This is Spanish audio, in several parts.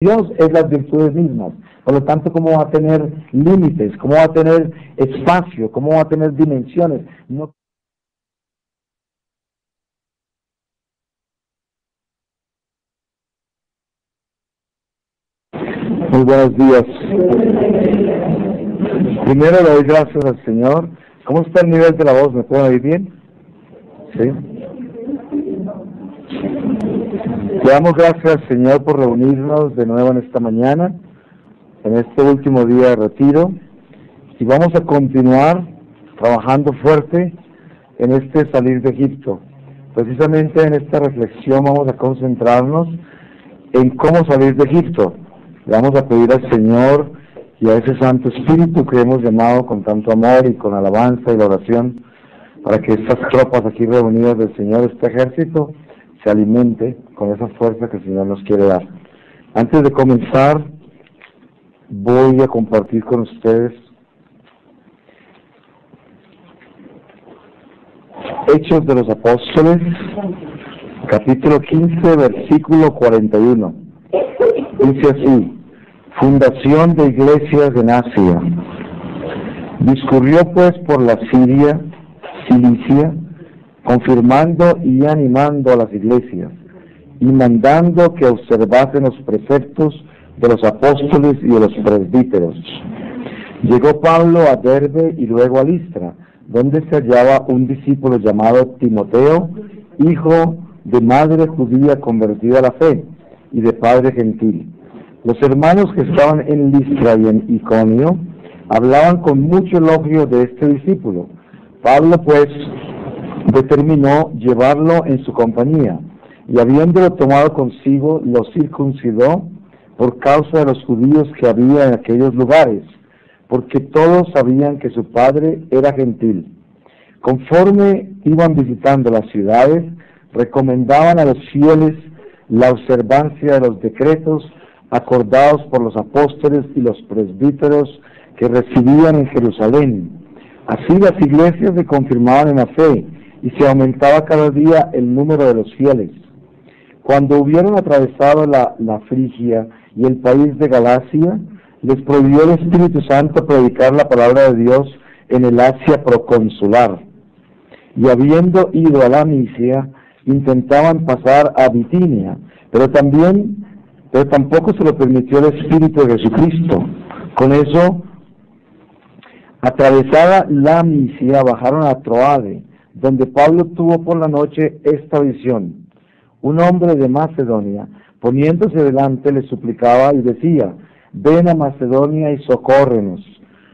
Dios es las virtudes mismas. Por lo tanto, ¿cómo va a tener límites? ¿Cómo va a tener espacio? ¿Cómo va a tener dimensiones? No. Muy buenos días. Primero le doy gracias al Señor. ¿Cómo está el nivel de la voz? ¿Me pueden oír bien? ¿Sí? Le damos gracias al Señor por reunirnos de nuevo en esta mañana, en este último día de retiro, y vamos a continuar trabajando fuerte en este salir de Egipto. Precisamente en esta reflexión vamos a concentrarnos en cómo salir de Egipto. Le vamos a pedir al Señor y a ese Santo Espíritu que hemos llamado con tanto amor y con alabanza y la oración, para que estas tropas aquí reunidas del Señor, este ejército, se alimente con esa fuerza que el Señor nos quiere dar. Antes de comenzar, voy a compartir con ustedes Hechos de los Apóstoles, capítulo 15, versículo 41. Dice así: fundación de iglesias en Asia. Discurrió pues por la Siria, Cilicia, confirmando y animando a las iglesias, y mandando que observasen los preceptos de los apóstoles y de los presbíteros. Llegó Pablo a Derbe y luego a Listra, donde se hallaba un discípulo llamado Timoteo, hijo de madre judía convertida a la fe, y de padre gentil. Los hermanos que estaban en Listra y en Iconio hablaban con mucho elogio de este discípulo. Pablo pues determinó llevarlo en su compañía, y habiéndolo tomado consigo, lo circuncidó por causa de los judíos que había en aquellos lugares, porque todos sabían que su padre era gentil. Conforme iban visitando las ciudades, recomendaban a los fieles la observancia de los decretos acordados por los apóstoles y los presbíteros que residían en Jerusalén. Así las iglesias se confirmaban en la fe, y se aumentaba cada día el número de los fieles. Cuando hubieron atravesado la Frigia y el país de Galacia, les prohibió el Espíritu Santo predicar la palabra de Dios en el Asia proconsular. Y habiendo ido a la Misia, intentaban pasar a Bitinia, pero tampoco se lo permitió el Espíritu de Jesucristo. Con eso, atravesada la Misia, bajaron a Troade, donde Pablo tuvo por la noche esta visión. Un hombre de Macedonia, poniéndose delante, le suplicaba y decía: ven a Macedonia y socórrenos.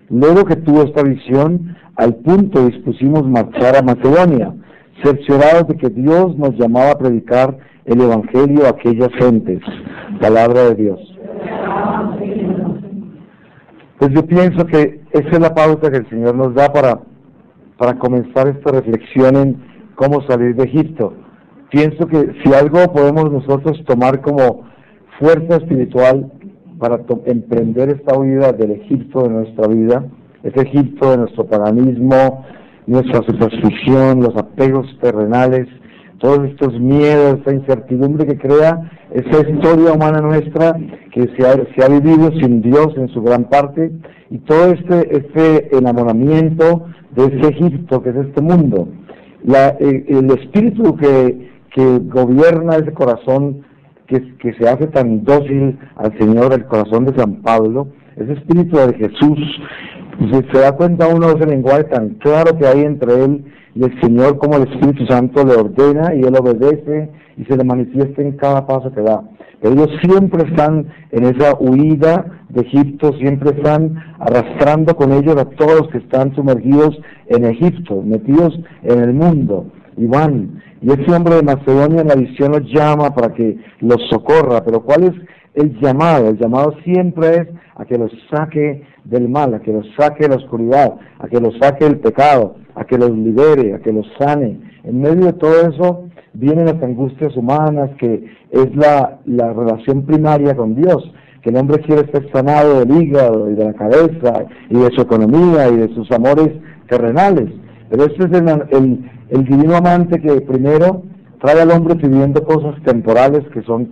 Luego que tuvo esta visión, al punto dispusimos marchar a Macedonia, cerciorados de que Dios nos llamaba a predicar el Evangelio a aquellas gentes. Palabra de Dios. Pues yo pienso que esa es la pauta que el Señor nos da para comenzar esta reflexión en cómo salir de Egipto. Pienso que si algo podemos nosotros tomar como fuerza espiritual para emprender esta huida del Egipto de nuestra vida, ese Egipto de nuestro paganismo, nuestra superstición, los apegos terrenales, todos estos miedos, esta incertidumbre que crea esa historia humana nuestra que se ha vivido sin Dios en su gran parte, y todo este enamoramiento de ese Egipto que es este mundo. El espíritu que gobierna ese corazón que se hace tan dócil al Señor, el corazón de San Pablo, ese espíritu de Jesús, se da cuenta uno de ese lenguaje tan claro que hay entre él y el Señor, como el Espíritu Santo le ordena y él obedece y se le manifiesta en cada paso que da. Pero ellos siempre están en esa huida de Egipto, siempre están arrastrando con ellos a todos los que están sumergidos en Egipto, metidos en el mundo, y van. Y ese hombre de Macedonia en la visión los llama para que los socorra. Pero ¿cuál es el llamado? El llamado siempre es a que los saque del mal, a que los saque de la oscuridad, a que los saque del pecado, a que los libere, a que los sane. En medio de todo eso vienen las angustias humanas, que es la relación primaria con Dios, que el hombre quiere ser sanado del hígado y de la cabeza y de su economía y de sus amores terrenales. Pero este es el divino amante que primero trae al hombre pidiendo cosas temporales que son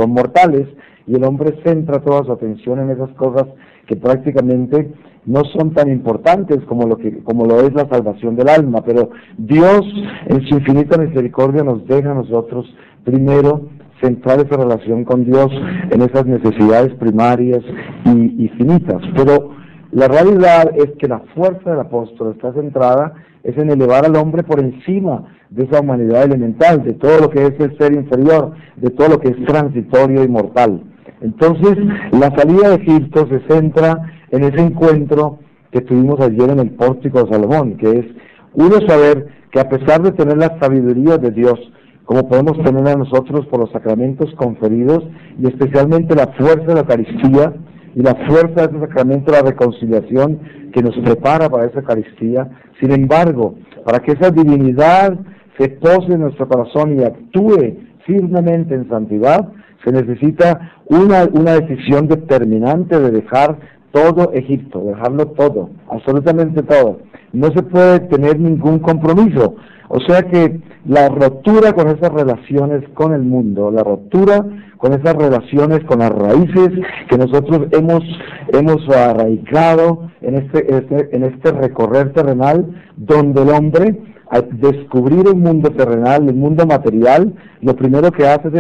mortales, y el hombre centra toda su atención en esas cosas que prácticamente no son tan importantes como lo es la salvación del alma. Pero Dios, en su infinita misericordia, nos deja a nosotros primero centrar esa relación con Dios en esas necesidades primarias y finitas. Pero la realidad es que la fuerza del apóstol está centrada es en elevar al hombre por encima de esa humanidad elemental, de todo lo que es el ser inferior, de todo lo que es transitorio y mortal. Entonces, la salida de Egipto se centra en ese encuentro que tuvimos ayer en el pórtico de Salomón, que es uno saber que a pesar de tener la sabiduría de Dios, como podemos tener a nosotros por los sacramentos conferidos, y especialmente la fuerza de la Eucaristía, y la fuerza de ese sacramento de la reconciliación que nos prepara para esa Eucaristía. Sin embargo, para que esa divinidad se pose en nuestro corazón y actúe firmemente en santidad, se necesita una decisión determinante de dejar todo Egipto, dejarlo todo, absolutamente todo. No se puede tener ningún compromiso. O sea que la rotura con esas relaciones con el mundo, la rotura con esas relaciones con las raíces que nosotros hemos arraigado en este recorrer terrenal, donde el hombre, al descubrir el mundo terrenal, el mundo material, lo primero que hace es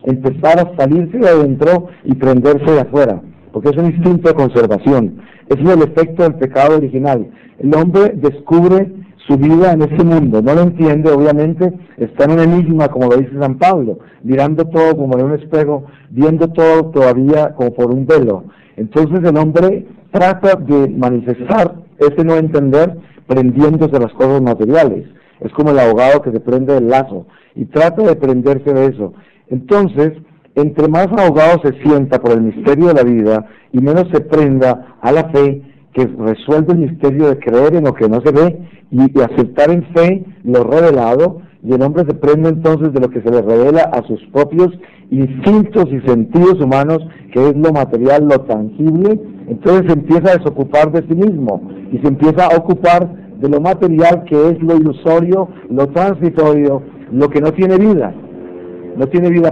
empezar a salirse de adentro y prenderse de afuera, porque es un instinto de conservación. Ese es el efecto del pecado original. El hombre descubre su vida en este mundo, no lo entiende, obviamente, está en un enigma, como lo dice San Pablo, mirando todo como en un espejo, viendo todo todavía como por un velo. Entonces el hombre trata de manifestar ese no entender prendiéndose las cosas materiales. Es como el ahogado que se prende del lazo y trata de prenderse de eso. Entonces, entre más ahogado se sienta por el misterio de la vida y menos se prenda a la fe, que resuelve el misterio de creer en lo que no se ve y aceptar en fe lo revelado, y el hombre se prende entonces de lo que se le revela a sus propios instintos y sentidos humanos, que es lo material, lo tangible. Entonces se empieza a desocupar de sí mismo y se empieza a ocupar de lo material, que es lo ilusorio, lo transitorio, lo que no tiene vida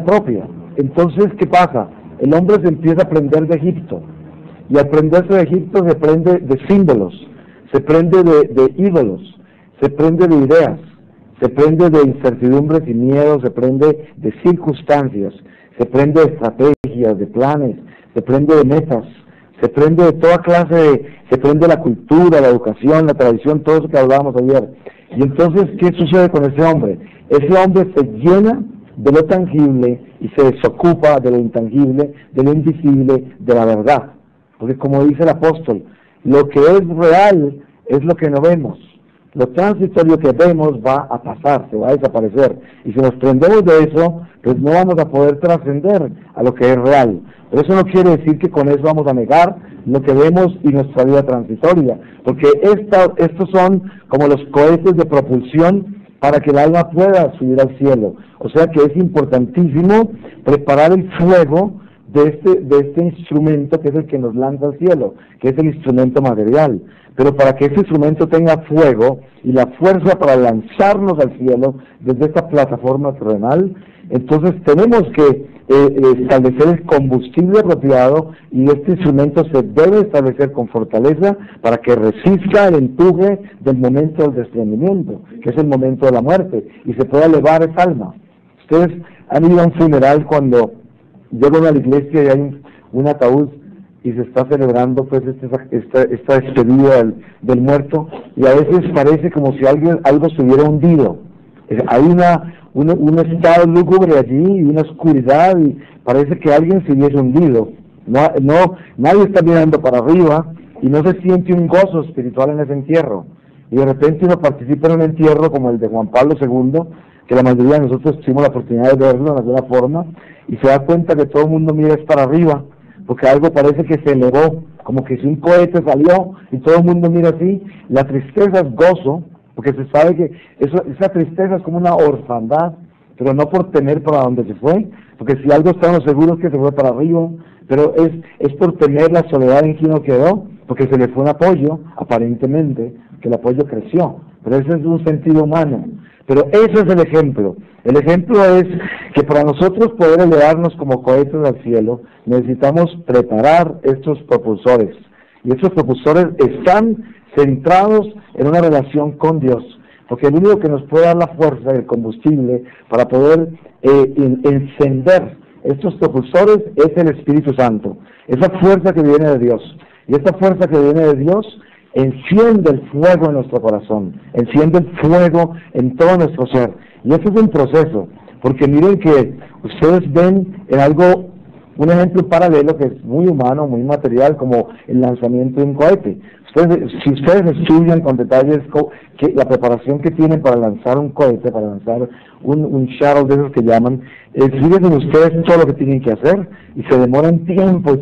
propia. Entonces, ¿qué pasa? El hombre se empieza a prender de Egipto, y al prenderse de Egipto se prende de símbolos, se prende de ídolos, se prende de ideas, se prende de incertidumbres y miedos, se prende de circunstancias, se prende de estrategias, de planes, se prende de metas, se prende de toda clase se prende la cultura, la educación, la tradición, todo eso que hablábamos ayer. Y entonces, ¿qué sucede con ese hombre? Ese hombre se llena de lo tangible y se desocupa de lo intangible, de lo invisible, de la verdad. Porque como dice el apóstol, lo que es real es lo que no vemos. Lo transitorio que vemos va a pasar, se va a desaparecer. Y si nos prendemos de eso, pues no vamos a poder trascender a lo que es real. Pero eso no quiere decir que con eso vamos a negar lo que vemos y nuestra vida transitoria. Porque estos son como los cohetes de propulsión para que el alma pueda subir al cielo. O sea que es importantísimo preparar el fuego de este instrumento, que es el que nos lanza al cielo, que es el instrumento material. Pero para que ese instrumento tenga fuego y la fuerza para lanzarnos al cielo desde esta plataforma terrenal, entonces tenemos que establecer el combustible apropiado, y este instrumento se debe establecer con fortaleza para que resista el empuje del momento del desprendimiento, que es el momento de la muerte, y se pueda elevar esa alma. Ustedes han ido a un funeral cuando llegan a la iglesia y hay un ataúd y se está celebrando pues esta despedida del muerto, y a veces parece como si algo se hubiera hundido. Hay un estado lúgubre allí y una oscuridad, y parece que alguien se hubiese hundido. Nadie está mirando para arriba y no se siente un gozo espiritual en ese entierro. Y de repente uno participa en un entierro como el de Juan Pablo II, que la mayoría de nosotros tuvimos la oportunidad de verlo de alguna forma, y se da cuenta que todo el mundo mira es para arriba, porque algo parece que se elevó, como que si un cohete salió y todo el mundo mira así. La tristeza es gozo, porque se sabe que esa tristeza es como una orfandad, pero no por tener para donde se fue, porque si algo estamos seguros que se fue para arriba, pero es por tener la soledad en quien no quedó, porque se le fue un apoyo, aparentemente, que el apoyo creció, pero ese es un sentido humano. Pero ese es el ejemplo. El ejemplo es que para nosotros poder elevarnos como cohetes al cielo, necesitamos preparar estos propulsores. Y estos propulsores están centrados en una relación con Dios. Porque el único que nos puede dar la fuerza y el combustible para poder encender estos propulsores es el Espíritu Santo. Esa fuerza que viene de Dios. Y esta fuerza que viene de Dios enciende el fuego en nuestro corazón, enciende el fuego en todo nuestro ser. Y eso es un proceso, porque miren que ustedes ven en algo, un ejemplo paralelo que es muy humano, muy material, como el lanzamiento de un cohete. Si ustedes estudian con detalles la preparación que tienen para lanzar un cohete, para lanzar un shuttle de esos que llaman, fíjense ustedes todo lo que tienen que hacer, y se demoran tiempo,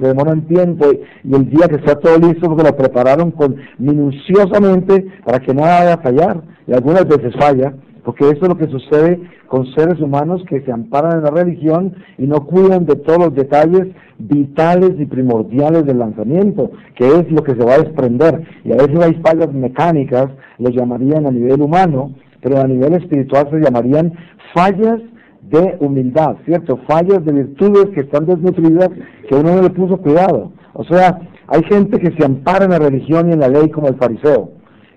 y el día que está todo listo, porque lo prepararon minuciosamente para que nada vaya a fallar, y algunas veces falla, porque eso es lo que sucede con seres humanos que se amparan en la religión y no cuidan de todos los detalles vitales y primordiales del lanzamiento, que es lo que se va a desprender. Y a veces hay fallas mecánicas, lo llamarían a nivel humano, pero a nivel espiritual se llamarían fallas de humildad, ¿cierto? Fallas de virtudes que están desnutridas, que uno no le puso cuidado. O sea, hay gente que se ampara en la religión y en la ley como el fariseo,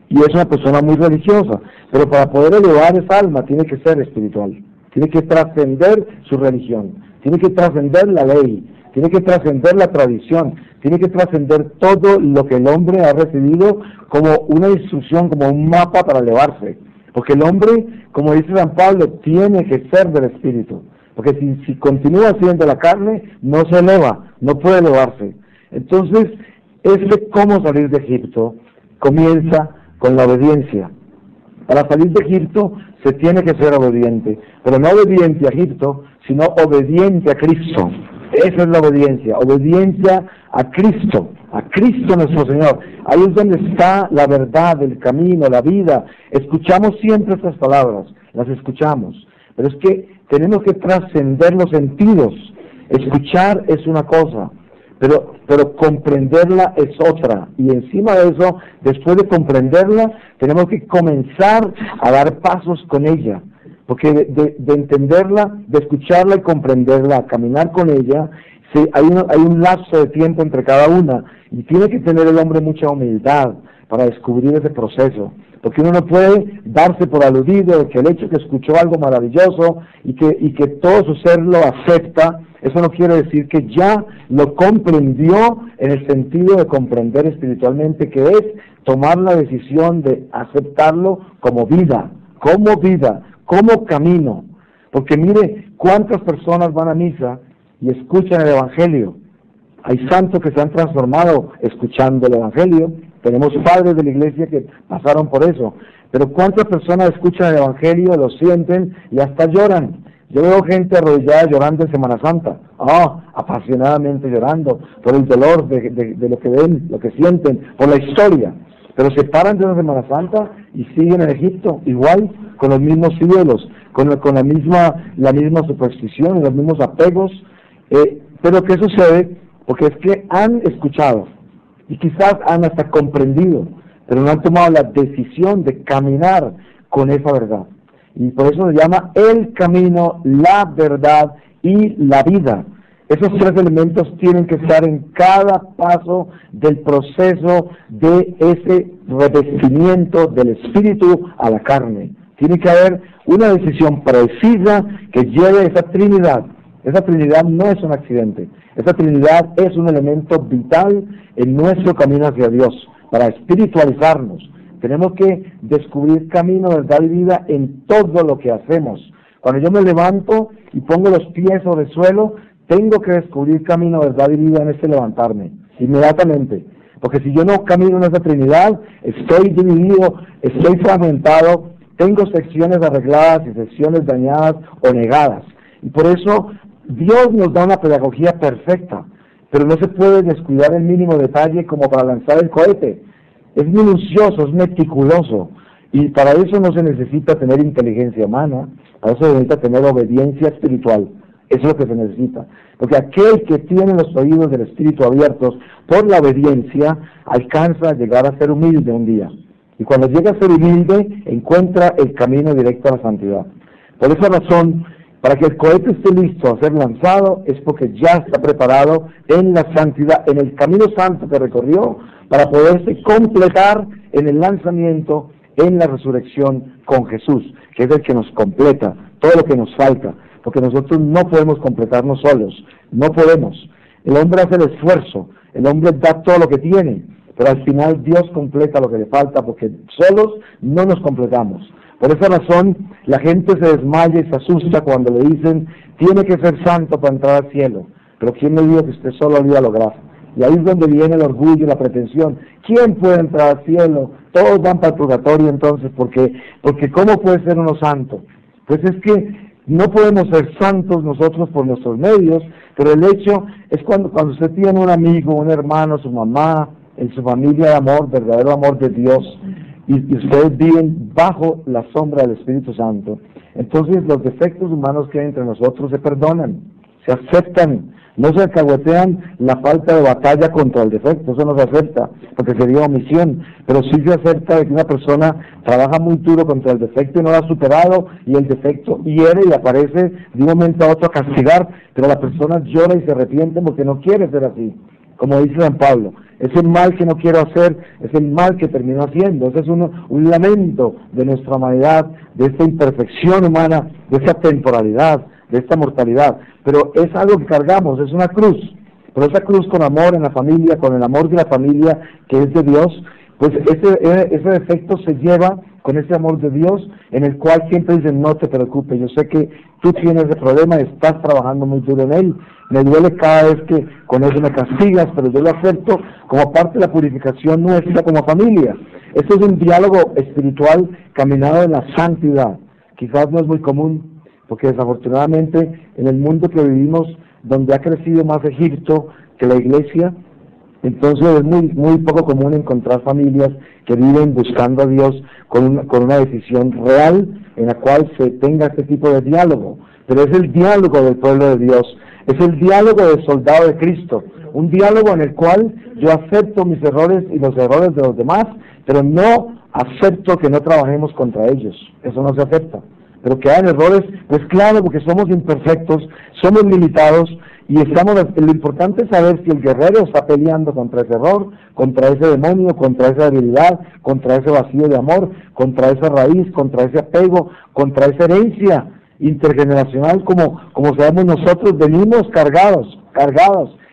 y es una persona muy religiosa, pero para poder elevar esa alma tiene que ser espiritual, tiene que trascender su religión, tiene que trascender la ley, tiene que trascender la tradición, tiene que trascender todo lo que el hombre ha recibido como una instrucción, como un mapa para elevarse. Porque el hombre, como dice San Pablo, tiene que ser del Espíritu. Porque si continúa siendo la carne, no se eleva, no puede elevarse. Entonces, cómo salir de Egipto comienza con la obediencia. Para salir de Egipto se tiene que ser obediente, pero no obediente a Egipto, sino obediente a Cristo. Esa es la obediencia a Cristo nuestro Señor. Ahí es donde está la verdad, el camino, la vida. Escuchamos siempre estas palabras, las escuchamos, pero es que tenemos que trascender los sentidos. Escuchar es una cosa, pero comprenderla es otra, y encima de eso, después de comprenderla, tenemos que comenzar a dar pasos con ella, porque de entenderla, de escucharla y comprenderla, a caminar con ella, hay un lapso de tiempo entre cada una, y tiene que tener el hombre mucha humildad para descubrir ese proceso, porque uno no puede darse por aludido de que el hecho que escuchó algo maravilloso y que todo su ser lo acepta. Eso no quiere decir que ya lo comprendió en el sentido de comprender espiritualmente, que es tomar la decisión de aceptarlo como vida, como camino. Porque mire, cuántas personas van a misa y escuchan el Evangelio. Hay santos que se han transformado escuchando el Evangelio. Tenemos padres de la iglesia que pasaron por eso. Pero cuántas personas escuchan el Evangelio, lo sienten y hasta lloran. Yo veo gente arrodillada llorando en Semana Santa, apasionadamente llorando por el dolor de lo que ven, lo que sienten, por la historia. Pero se paran de la Semana Santa y siguen en Egipto, igual, con los mismos ídolos, con la misma superstición y los mismos apegos. Pero ¿qué sucede? Porque es que han escuchado y quizás han hasta comprendido, pero no han tomado la decisión de caminar con esa verdad. Y por eso se llama el camino, la verdad y la vida. Esos tres elementos tienen que estar en cada paso del proceso de ese revestimiento del espíritu a la carne. Tiene que haber una decisión precisa que lleve a esa Trinidad. Esa Trinidad no es un accidente. Esa Trinidad es un elemento vital en nuestro camino hacia Dios, para espiritualizarnos. Tenemos que descubrir camino, verdad y vida en todo lo que hacemos. Cuando yo me levanto y pongo los pies sobre el suelo, tengo que descubrir camino, verdad y vida en este levantarme, inmediatamente. Porque si yo no camino en esa Trinidad, estoy dividido, estoy fragmentado, tengo secciones arregladas y secciones dañadas o negadas. Y por eso Dios nos da una pedagogía perfecta, pero no se puede descuidar el mínimo detalle como para lanzar el cohete. Es minucioso, es meticuloso, y para eso no se necesita tener inteligencia humana, para eso se necesita tener obediencia espiritual. Eso es lo que se necesita, porque aquel que tiene los oídos del espíritu abiertos por la obediencia alcanza a llegar a ser humilde un día, Y cuando llega a ser humilde, encuentra el camino directo a la santidad. Por esa razón, para que el cohete esté listo a ser lanzado, es porque ya está preparado en la santidad, en el camino santo que recorrió, para poderse completar en el lanzamiento, en la resurrección con Jesús, que es el que nos completa todo lo que nos falta, porque nosotros no podemos completarnos solos, no podemos. El hombre hace el esfuerzo, el hombre da todo lo que tiene, pero al final Dios completa lo que le falta, porque solos no nos completamos. Por esa razón, la gente se desmaya y se asusta cuando le dicen, tiene que ser santo para entrar al cielo. Pero ¿quién le dijo que usted solo lo iba a lograr? Y ahí es donde viene el orgullo y la pretensión. ¿Quién puede entrar al cielo? Todos van para el purgatorio entonces, porque ¿cómo puede ser uno santo? Pues es que no podemos ser santos nosotros por nuestros medios, pero el hecho es cuando usted tiene un amigo, un hermano, su mamá, en su familia de amor, verdadero amor de Dios, y ustedes viven bajo la sombra del Espíritu Santo, entonces los defectos humanos que hay entre nosotros se perdonan, se aceptan, no se alcahuetean la falta de batalla contra el defecto, eso no se acepta, porque sería omisión, pero sí se acepta de que una persona trabaja muy duro contra el defecto y no lo ha superado, y el defecto hiere y aparece de un momento a otro a castigar, pero la persona llora y se arrepiente porque no quiere ser así, como dice San Pablo. Ese mal que no quiero hacer es el mal que termino haciendo. Ese es un lamento de nuestra humanidad, de esta imperfección humana, de esta temporalidad, de esta mortalidad. Pero es algo que cargamos, es una cruz. Pero esa cruz con amor en la familia, con el amor de la familia que es de Dios, pues ese defecto se lleva con ese amor de Dios, en el cual siempre dicen, no te preocupes, yo sé que tú tienes ese problema, estás trabajando muy duro en él, me duele cada vez que con eso me castigas, pero yo lo acepto como parte de la purificación nuestra como familia. Esto es un diálogo espiritual caminado en la santidad. Quizás no es muy común, porque desafortunadamente en el mundo que vivimos, donde ha crecido más Egipto que la iglesia, entonces es muy poco común encontrar familias que viven buscando a Dios con una decisión real en la cual se tenga este tipo de diálogo. Pero es el diálogo del pueblo de Dios, es el diálogo del soldado de Cristo, un diálogo en el cual yo acepto mis errores y los errores de los demás, pero no acepto que no trabajemos contra ellos, eso no se acepta. Pero que hayan errores, pues claro, porque somos imperfectos, somos limitados, y lo importante es saber si el guerrero está peleando contra ese error, contra ese demonio, contra esa debilidad, contra ese vacío de amor, contra esa raíz, contra ese apego, contra esa herencia intergeneracional, como sabemos nosotros, venimos cargados,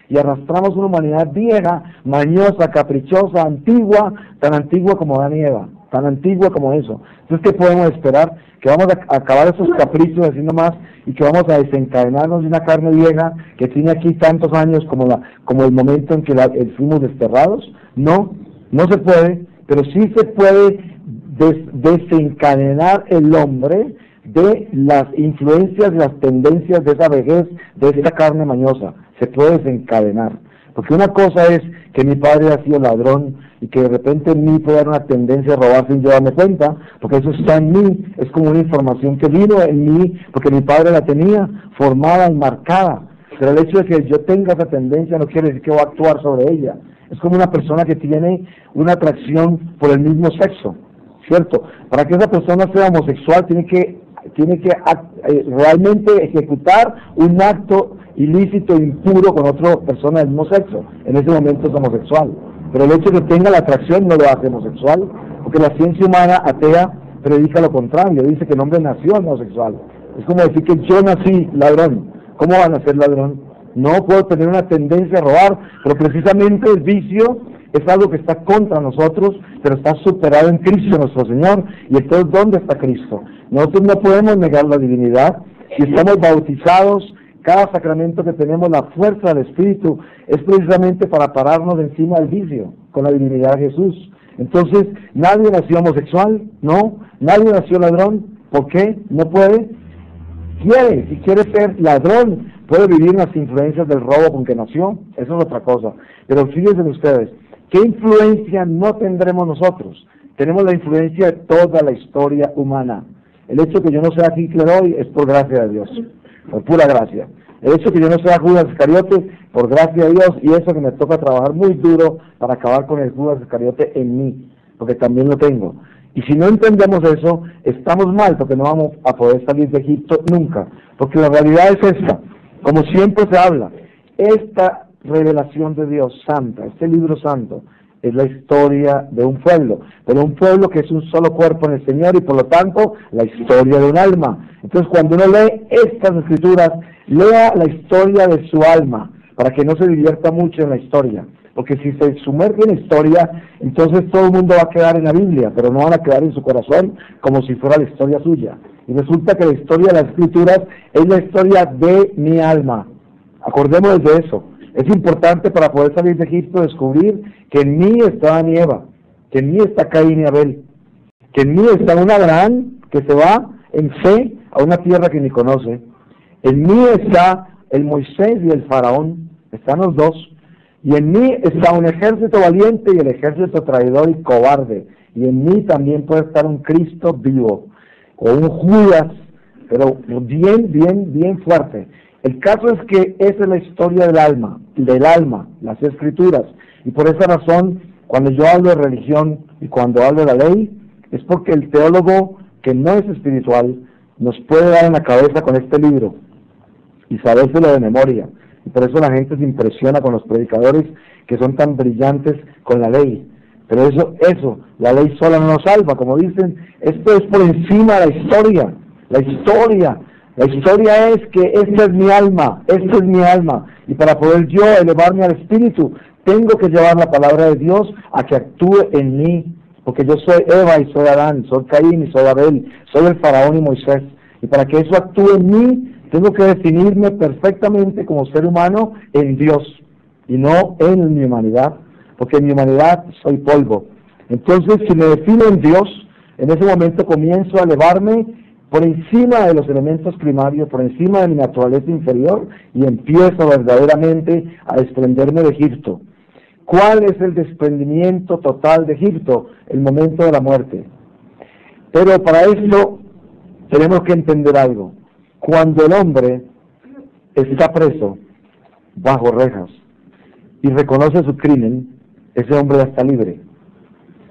y arrastramos una humanidad vieja, mañosa, caprichosa, antigua, tan antigua como Adán y Eva, tan antigua como eso. Entonces, ¿qué podemos esperar? Que vamos a acabar esos caprichos así nomás, y que vamos a desencadenarnos de una carne vieja que tiene aquí tantos años como el momento en que fuimos desterrados. No se puede, pero sí se puede desencadenar el hombre de las influencias, de las tendencias de esa vejez, de esta carne mañosa. Se puede desencadenar. Porque una cosa es que mi padre ha sido ladrón y que de repente en mí puede haber una tendencia a robar sin yo darme cuenta, porque eso está en mí, es como una información que vino en mí, porque mi padre la tenía formada y marcada. Pero el hecho de que yo tenga esa tendencia no quiere decir que voy a actuar sobre ella. Es como una persona que tiene una atracción por el mismo sexo, ¿cierto? Para que esa persona sea homosexual tiene que realmente ejecutar un acto ilícito e impuro con otra persona del mismo sexo. En ese momento es homosexual. Pero el hecho de que tenga la atracción no lo hace homosexual, porque la ciencia humana atea predica lo contrario, dice que el hombre nació homosexual. Es como decir que yo nací ladrón. ¿Cómo van a ser ladrón? No puedo tener una tendencia a robar, pero precisamente el vicio es algo que está contra nosotros, pero está superado en Cristo nuestro Señor. Y entonces, ¿dónde está Cristo? Nosotros no podemos negar la divinidad. Si estamos bautizados, cada sacramento que tenemos, la fuerza del Espíritu, es precisamente para pararnos encima del vicio, con la divinidad de Jesús. Entonces, nadie nació homosexual, no, nadie nació ladrón. ¿Por qué? No puede. Si quiere ser ladrón, puede vivir las influencias del robo con que nació, eso es otra cosa. Pero fíjense ustedes, ¿qué influencia no tendremos nosotros? Tenemos la influencia de toda la historia humana. El hecho de que yo no sea Hitler hoy es por gracia de Dios, por pura gracia. El hecho de que yo no sea Judas Iscariote, por gracia de Dios, y eso que me toca trabajar muy duro para acabar con el Judas Iscariote en mí. porque también lo tengo. Y si no entendemos eso, estamos mal, porque no vamos a poder salir de Egipto nunca. Porque la realidad es esta, como siempre se habla, esta revelación de Dios santa, este libro santo, es la historia de un pueblo, pero un pueblo que es un solo cuerpo en el Señor y por lo tanto la historia de un alma. Entonces cuando uno lee estas escrituras, lea la historia de su alma, para que no se divierta mucho en la historia, porque si se sumerge en la historia, entonces todo el mundo va a quedar en la Biblia, pero no van a quedar en su corazón como si fuera la historia suya. Y resulta que la historia de las escrituras es la historia de mi alma. Acordémonos de eso. Es importante para poder salir de Egipto descubrir que en mí está Adán y Eva, que en mí está Caín y Abel, que en mí está un Abraham que se va en fe a una tierra que ni conoce. En mí está el Moisés y el Faraón, están los dos. Y en mí está un ejército valiente y el ejército traidor y cobarde. Y en mí también puede estar un Cristo vivo, o un Judas, pero bien fuerte. El caso es que esa es la historia del alma, las escrituras. Y por esa razón, cuando yo hablo de religión y cuando hablo de la ley, es porque el teólogo que no es espiritual nos puede dar en la cabeza con este libro y sabérselo de memoria. Y por eso la gente se impresiona con los predicadores que son tan brillantes con la ley. Pero eso, la ley sola no nos salva, como dicen, esto es por encima de la historia. La historia es que esta es mi alma, y para poder yo elevarme al Espíritu, tengo que llevar la palabra de Dios a que actúe en mí, porque yo soy Eva y soy Adán, soy Caín y soy Abel, soy el Faraón y Moisés, y para que eso actúe en mí, tengo que definirme perfectamente como ser humano en Dios, y no en mi humanidad, porque en mi humanidad soy polvo. Entonces, si me defino en Dios, en ese momento comienzo a elevarme por encima de los elementos primarios, por encima de mi naturaleza inferior, y empiezo verdaderamente a desprenderme de Egipto. ¿Cuál es el desprendimiento total de Egipto? El momento de la muerte. Pero para esto tenemos que entender algo. Cuando el hombre está preso bajo rejas y reconoce su crimen, ese hombre ya está libre.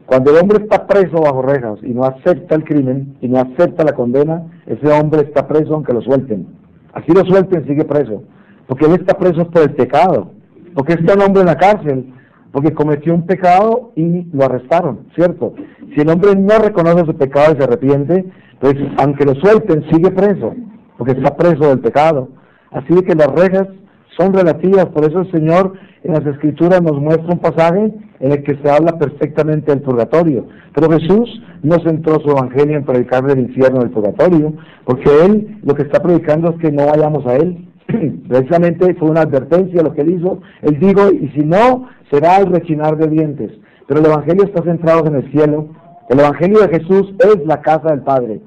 Cuando el hombre está preso bajo rejas y no acepta el crimen y no acepta la condena, ese hombre está preso aunque lo suelten. Así lo suelten, sigue preso. Porque él está preso por el pecado. Porque está el hombre en la cárcel, porque cometió un pecado y lo arrestaron, ¿cierto? Si el hombre no reconoce su pecado y se arrepiente, pues aunque lo suelten, sigue preso, porque está preso del pecado. Así que las rejas son relativas, por eso el Señor en las Escrituras nos muestra un pasaje en el que se habla perfectamente del purgatorio. Pero Jesús no centró su evangelio en predicar del infierno del purgatorio, porque Él lo que está predicando es que no vayamos a Él. Precisamente fue una advertencia lo que Él hizo. Él dijo, y si no, será el rechinar de dientes. Pero el evangelio está centrado en el cielo. El evangelio de Jesús es la casa del Padre.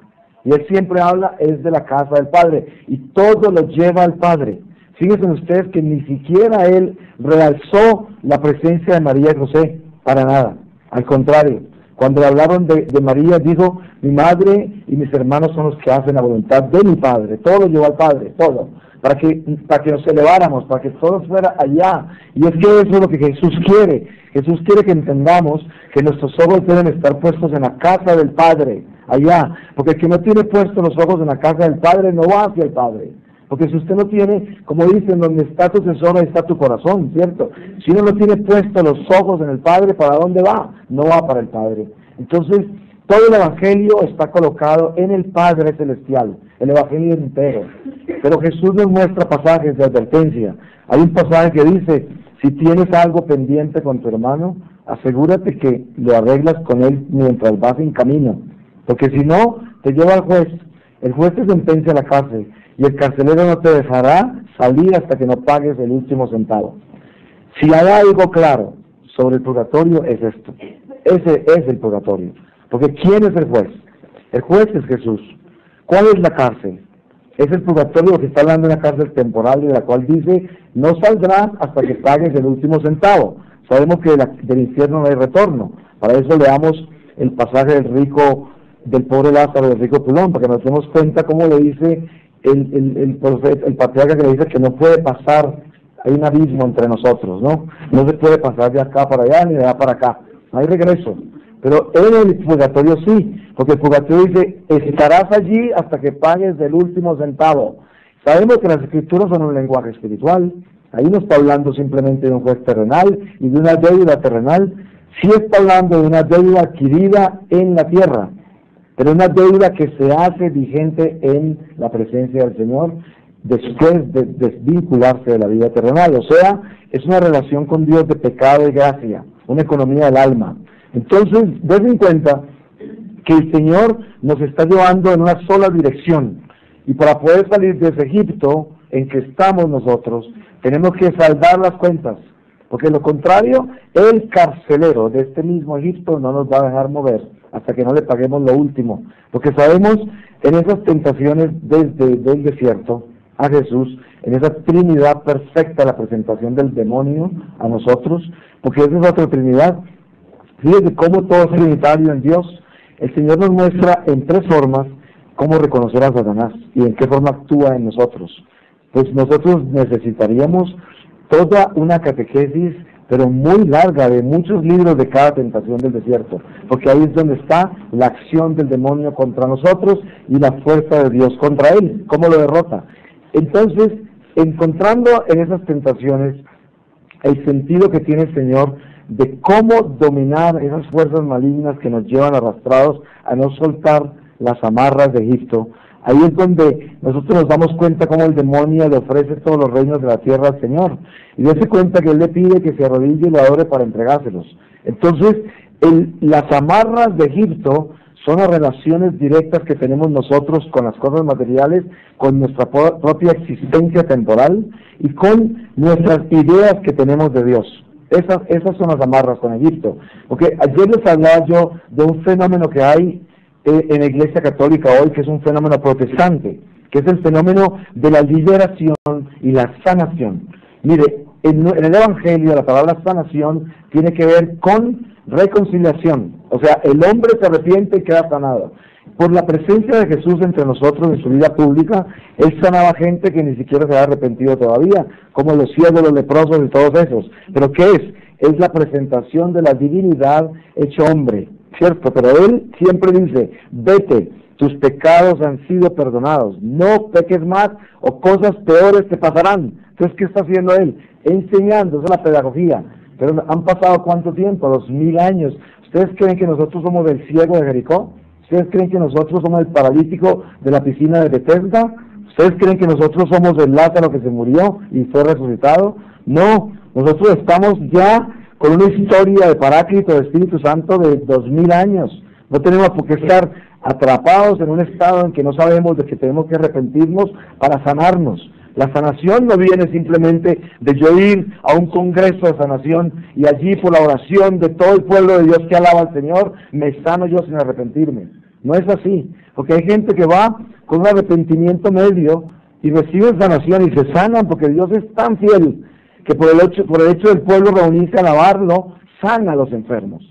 Y Él siempre habla, es de la casa del Padre. Y todo lo lleva al Padre. Fíjense ustedes que ni siquiera Él realzó la presencia de María y José, para nada. Al contrario, cuando le hablaron de María, dijo, mi madre y mis hermanos son los que hacen la voluntad de mi Padre. Todo lo llevó al Padre, todo. Para que nos eleváramos, para que todo fuera allá. Y es que eso es lo que Jesús quiere. Jesús quiere que entendamos que nuestros ojos deben estar puestos en la casa del Padre, allá. Porque el que no tiene puestos los ojos en la casa del Padre no va hacia el Padre. Porque si usted no tiene, como dicen, donde está tu tesoro, ahí está tu corazón, ¿cierto? Si uno no tiene puestos los ojos en el Padre, ¿para dónde va? No va para el Padre. Entonces, todo el Evangelio está colocado en el Padre Celestial, el Evangelio entero. Pero Jesús nos muestra pasajes de advertencia. Hay un pasaje que dice, si tienes algo pendiente con tu hermano, asegúrate que lo arreglas con él mientras vas en camino. Porque si no, te lleva al juez. El juez te sentencia a la cárcel. Y el carcelero no te dejará salir hasta que no pagues el último centavo. Si hay algo claro sobre el purgatorio, es esto. Ese es el purgatorio. Porque ¿quién es el juez? El juez es Jesús. ¿Cuál es la cárcel? Es el purgatorio que está hablando de una cárcel temporal, de la cual dice, no saldrás hasta que pagues el último centavo. Sabemos que del infierno no hay retorno. Para eso leamos el pasaje del pobre Lázaro, del rico Pulón, para que nos demos cuenta cómo le dice el patriarca, que le dice que no puede pasar, hay un abismo entre nosotros, ¿no? No se puede pasar de acá para allá ni de allá para acá, no hay regreso. pero en el purgatorio sí, porque el purgatorio dice, estarás allí hasta que pagues del último centavo. Sabemos que las escrituras son un lenguaje espiritual, ahí no está hablando simplemente de un juez terrenal y de una deuda terrenal, sí está hablando de una deuda adquirida en la tierra, pero una deuda que se hace vigente en la presencia del Señor después de desvincularse de la vida terrenal. O sea, es una relación con Dios de pecado y gracia, una economía del alma. Entonces, den en cuenta que el Señor nos está llevando en una sola dirección, y para poder salir de ese Egipto en que estamos nosotros, tenemos que saldar las cuentas, porque de lo contrario, el carcelero de este mismo Egipto no nos va a dejar mover hasta que no le paguemos lo último, porque sabemos en esas tentaciones desde el desierto a Jesús, en esa Trinidad perfecta, la presentación del demonio a nosotros, porque esa es otra Trinidad. Fíjense cómo todo es trinitario en Dios. El Señor nos muestra en tres formas cómo reconocer a Satanás y en qué forma actúa en nosotros. Pues nosotros necesitaríamos toda una catequesis, pero muy larga, de muchos libros de cada tentación del desierto, porque ahí es donde está la acción del demonio contra nosotros y la fuerza de Dios contra él, cómo lo derrota. Entonces, encontrando en esas tentaciones el sentido que tiene el Señor de cómo dominar esas fuerzas malignas que nos llevan arrastrados a no soltar las amarras de Egipto, ahí es donde nosotros nos damos cuenta cómo el demonio le ofrece todos los reinos de la tierra al Señor, y dése cuenta que Él le pide que se arrodille y le adore para entregárselos. Entonces, las amarras de Egipto son las relaciones directas que tenemos nosotros con las cosas materiales, con nuestra propia existencia temporal y con nuestras ideas que tenemos de Dios. Esas son las amarras con Egipto. Porque ayer les hablaba yo de un fenómeno que hay en la Iglesia Católica hoy, que es un fenómeno protestante, que es el fenómeno de la liberación y la sanación. Mire, en el Evangelio la palabra sanación tiene que ver con reconciliación, o sea, el hombre se arrepiente y queda sanado. Por la presencia de Jesús entre nosotros en su vida pública, Él sanaba gente que ni siquiera se había arrepentido todavía, como los ciegos, los leprosos y todos esos. ¿Pero qué es? Es la presentación de la divinidad hecho hombre, ¿cierto? Pero Él siempre dice, vete, tus pecados han sido perdonados, no peques más o cosas peores te pasarán. Entonces, ¿qué está haciendo Él? Enseñando, esa es la pedagogía. Pero han pasado ¿cuánto tiempo? 2000 años. ¿Ustedes creen que nosotros somos el ciego de Jericó? ¿Ustedes creen que nosotros somos el paralítico de la piscina de Bethesda? ¿Ustedes creen que nosotros somos el Lázaro que se murió y fue resucitado? No, nosotros estamos ya con una historia de Paráclito, de Espíritu Santo de 2000 años. No tenemos por qué estar atrapados en un estado en que no sabemos de que tenemos que arrepentirnos para sanarnos. La sanación no viene simplemente de yo ir a un congreso de sanación y allí por la oración de todo el pueblo de Dios que alaba al Señor, me sano yo sin arrepentirme. No es así, porque hay gente que va con un arrepentimiento medio y recibe sanación y se sanan porque Dios es tan fiel que por el hecho del pueblo reunirse a alabarlo, sana a los enfermos,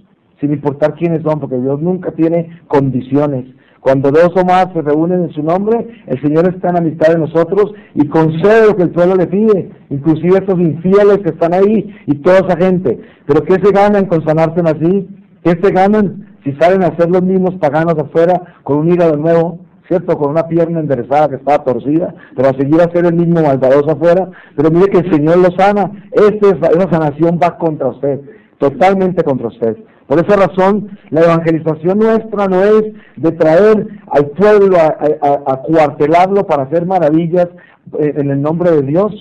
sin importar quiénes son, porque Dios nunca tiene condiciones. Cuando dos o más se reúnen en su nombre, el Señor está en la mitad de nosotros y concede lo que el pueblo le pide, inclusive estos infieles que están ahí y toda esa gente. Pero ¿qué se ganan con sanarse así? ¿Qué se ganan si salen a ser los mismos paganos afuera con un hígado nuevo, ¿cierto? Con una pierna enderezada que estaba torcida, pero a seguir a ser el mismo maldadoso afuera? Pero mire que el Señor lo sana. Esa sanación va contra usted, totalmente contra usted. Por esa razón, la evangelización nuestra no es de traer al pueblo a cuartelarlo para hacer maravillas en el nombre de Dios.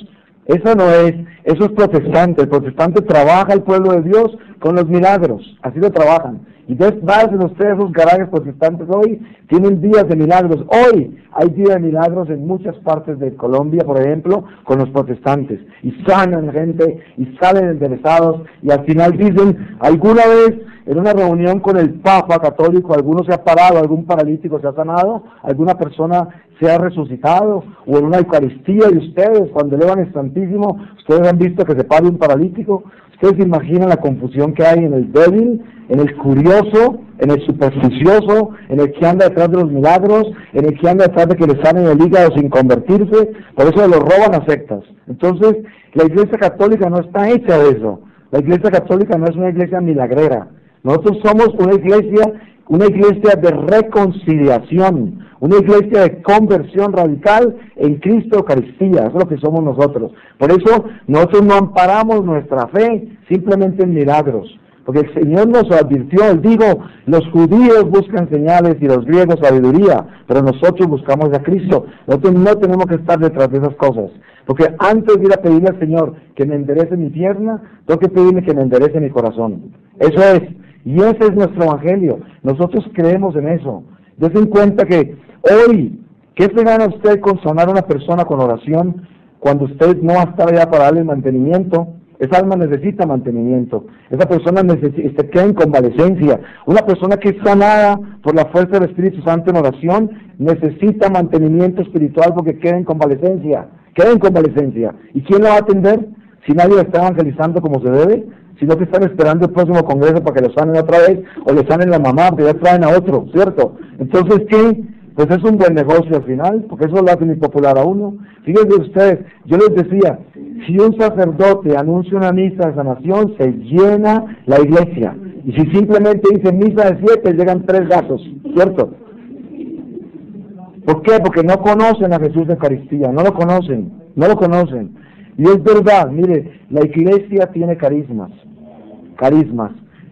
Eso no es, eso es protestante. El protestante trabaja al pueblo de Dios con los milagros, así lo trabajan. Y entonces, vayan ustedes, esos garajes protestantes hoy, tienen días de milagros. Hoy hay días de milagros en muchas partes de Colombia, por ejemplo, con los protestantes. Y sanan gente, y salen enderezados, y al final dicen, alguna vez en una reunión con el Papa católico, alguno se ha parado, algún paralítico se ha sanado, alguna persona se ha resucitado, o en una Eucaristía de ustedes, cuando elevan el Santísimo, ustedes han visto que se pare un paralítico. Ustedes se imaginan la confusión que hay en el débil, en el curioso, en el supersticioso, en el que anda detrás de los milagros, en el que anda detrás de que le salen el hígado sin convertirse. Por eso lo roban a sectas. Entonces, la Iglesia Católica no está hecha de eso. La Iglesia Católica no es una iglesia milagrera. Nosotros somos una iglesia de reconciliación, una iglesia de conversión radical en Cristo Eucaristía. Eso es lo que somos nosotros. Por eso nosotros no amparamos nuestra fe simplemente en milagros, porque el Señor nos advirtió. Él dijo, los judíos buscan señales y los griegos sabiduría, pero nosotros buscamos a Cristo. Nosotros no tenemos que estar detrás de esas cosas, porque antes de ir a pedirle al Señor que me enderece mi pierna, tengo que pedirle que me enderece mi corazón. Eso es, y ese es nuestro evangelio. Nosotros creemos en eso. Dese en cuenta que hoy, ¿qué se gana usted con sanar a una persona con oración cuando usted no va a estar allá para darle mantenimiento? Esa alma necesita mantenimiento. Esa persona se queda en convalecencia. Una persona que es sanada por la fuerza del Espíritu Santo en oración necesita mantenimiento espiritual porque queda en convalecencia. Queda en convalecencia. ¿Y quién la va a atender? Si nadie la está evangelizando como se debe, sino que están esperando el próximo congreso para que lo sanen otra vez, o le sanen la mamá, pero ya traen a otro, ¿cierto? Entonces, ¿qué? Pues es un buen negocio al final, porque eso lo hace muy popular a uno. Fíjense ustedes, yo les decía, si un sacerdote anuncia una misa de sanación, se llena la iglesia. Y si simplemente dice misa de 7, llegan 3 gatos, ¿cierto? ¿Por qué? Porque no conocen a Jesús de Eucaristía, no lo conocen. Y es verdad, mire, la iglesia tiene carismas.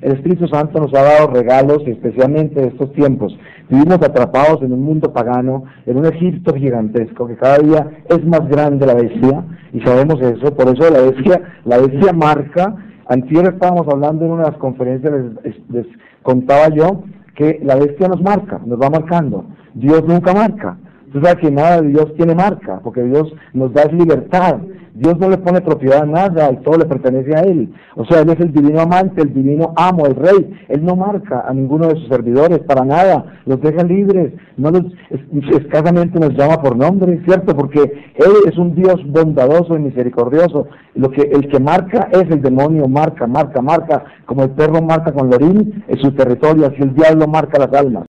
El Espíritu Santo nos ha dado regalos, especialmente en estos tiempos. Vivimos atrapados en un mundo pagano, en un Egipto gigantesco, que cada día es más grande la bestia, y sabemos eso. Por eso la bestia marca. Antier estábamos hablando en una de las conferencias, les contaba yo, que la bestia nos marca, nos va marcando. Dios nunca marca. Tú sabes que nada de Dios tiene marca, porque Dios nos da libertad. Dios no le pone propiedad a nada y todo le pertenece a Él. O sea, Él es el divino amante, el divino amo, el rey. Él no marca a ninguno de sus servidores para nada, los deja libres, escasamente nos llama por nombre, ¿cierto? Porque Él es un Dios bondadoso y misericordioso. El que marca es el demonio, marca, como el perro marca con el orín en su territorio, así el diablo marca las almas.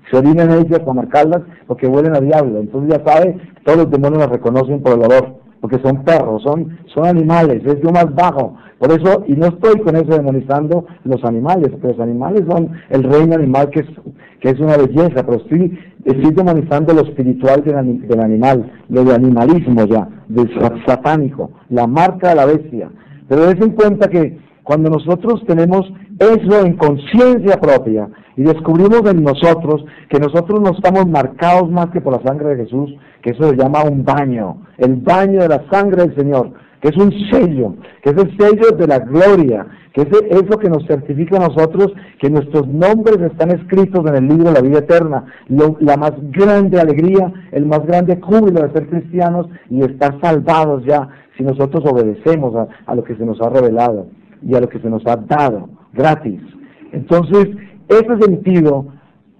Se orinan ellas para marcarlas porque huelen a diablo. Entonces ya sabe, todos los demonios las reconocen por el olor, porque son perros, son animales, es lo más bajo. Por eso, y no estoy con eso demonizando los animales, porque los animales son el reino animal que es una belleza, pero estoy demonizando lo espiritual del animal, lo de animalismo ya, del satánico, la marca de la bestia. Pero des en cuenta que cuando nosotros tenemos eso en conciencia propia y descubrimos en nosotros que nosotros no estamos marcados más que por la sangre de Jesús, que eso se llama un baño, el baño de la sangre del Señor, que es un sello, que es el sello de la gloria, que es lo que nos certifica a nosotros que nuestros nombres están escritos en el libro de la vida eterna, la más grande alegría, el más grande júbilo de ser cristianos y estar salvados ya, si nosotros obedecemos a lo que se nos ha revelado y a lo que se nos ha dado gratis. Entonces, ese sentido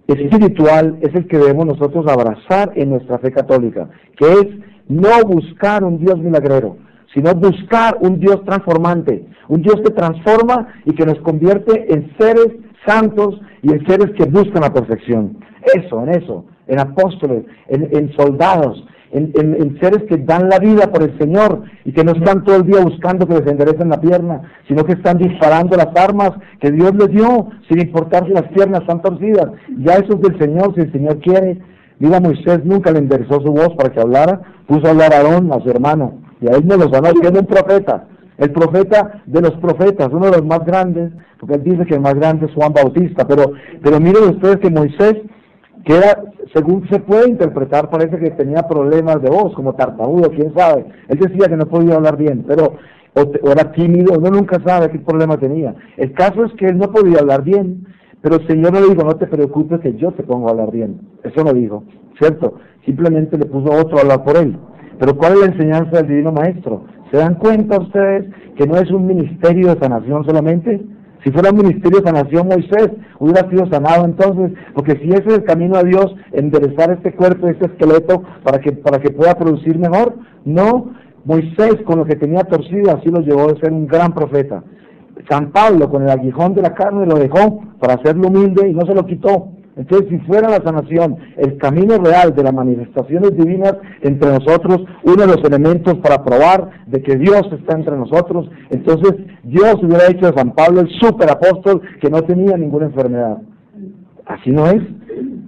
espiritual es el que debemos nosotros abrazar en nuestra fe católica, que es no buscar un Dios milagrero, sino buscar un Dios transformante, un Dios que transforma y que nos convierte en seres santos y en seres que buscan la perfección. En apóstoles, en soldados, en seres que dan la vida por el Señor y que no están todo el día buscando que les enderecen la pierna, sino que están disparando las armas que Dios les dio, sin importar si las piernas están torcidas. Ya eso es del Señor, si el Señor quiere. Mira, Moisés nunca le enderezó su voz para que hablara, puso a hablar a Aarón, a su hermano, y a él me lo sanó, siendo un profeta, el profeta de los profetas, uno de los más grandes, porque él dice que el más grande es Juan Bautista, pero miren ustedes que Moisés, que era, según se puede interpretar, parece que tenía problemas de voz, como tartamudo, quién sabe. Él decía que no podía hablar bien, pero o era tímido, uno nunca sabe qué problema tenía. El caso es que él no podía hablar bien, pero el Señor no le dijo, no te preocupes que yo te pongo a hablar bien. Eso no dijo, ¿cierto? Simplemente le puso a otro a hablar por él. Pero ¿cuál es la enseñanza del Divino Maestro? ¿Se dan cuenta ustedes que no es un ministerio de sanación solamente? Si fuera un ministerio de sanación, Moisés hubiera sido sanado entonces, porque si ese es el camino a Dios, enderezar este cuerpo, este esqueleto, para que pueda producir mejor. No, Moisés con lo que tenía torcido así lo llevó a ser un gran profeta. San Pablo con el aguijón de la carne lo dejó para hacerlo humilde y no se lo quitó. Entonces, si fuera la sanación el camino real de las manifestaciones divinas entre nosotros, uno de los elementos para probar de que Dios está entre nosotros, entonces Dios hubiera hecho de San Pablo el superapóstol que no tenía ninguna enfermedad. Así no es.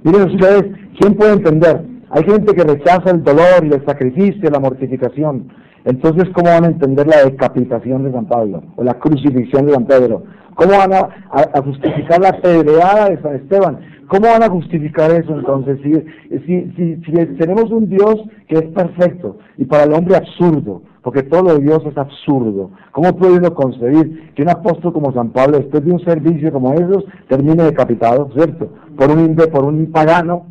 Miren ustedes, ¿quién puede entender? Hay gente que rechaza el dolor y el sacrificio, la mortificación. Entonces, ¿cómo van a entender la decapitación de San Pablo o la crucifixión de San Pedro? ¿Cómo van a justificar la pedreada de San Esteban? ¿Cómo van a justificar eso entonces? Si tenemos un Dios que es perfecto y para el hombre absurdo, porque todo lo de Dios es absurdo, ¿cómo puede uno concebir que un apóstol como San Pablo, después de un servicio como esos, termine decapitado, ¿cierto? Por un pagano,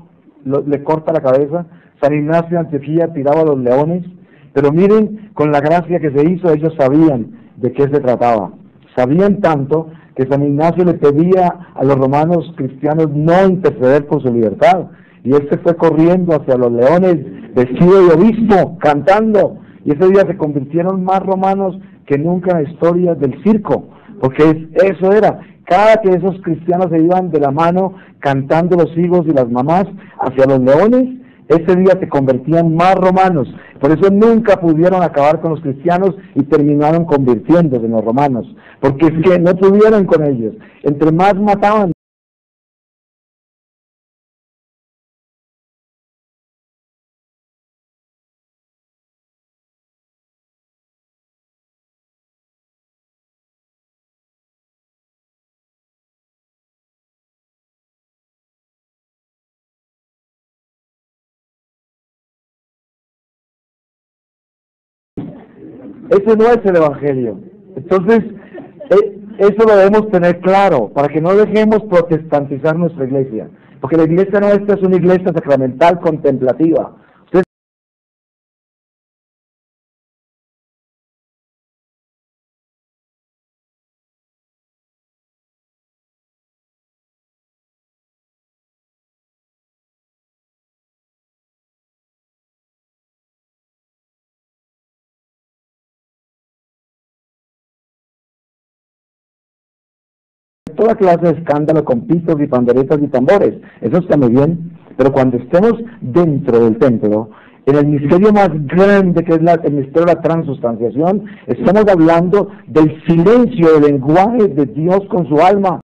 le corta la cabeza. San Ignacio de Antioquía tiraba a los leones, pero miren, con la gracia que se hizo, ellos sabían de qué se trataba. Sabían tanto que San Ignacio le pedía a los romanos cristianos no interceder por su libertad. Y él se fue corriendo hacia los leones, vestido de obispo, cantando. Y ese día se convirtieron más romanos que nunca en la historia del circo. Porque eso era. Cada que esos cristianos se iban de la mano cantando los higos y las mamás hacia los leones, ese día se convertían más romanos. Por eso nunca pudieron acabar con los cristianos y terminaron convirtiéndose en los romanos. Porque es que no pudieron con ellos. Entre más mataban. Ese no es el Evangelio. Entonces, eso lo debemos tener claro, para que no dejemos protestantizar nuestra iglesia. Porque la iglesia nuestra es una iglesia sacramental contemplativa. Ustedes toda clase de escándalo con pitos y panderetas y tambores, eso está muy bien, pero cuando estemos dentro del templo, en el misterio más grande que es el misterio de la transustanciación, estamos hablando del silencio del lenguaje de Dios con su alma.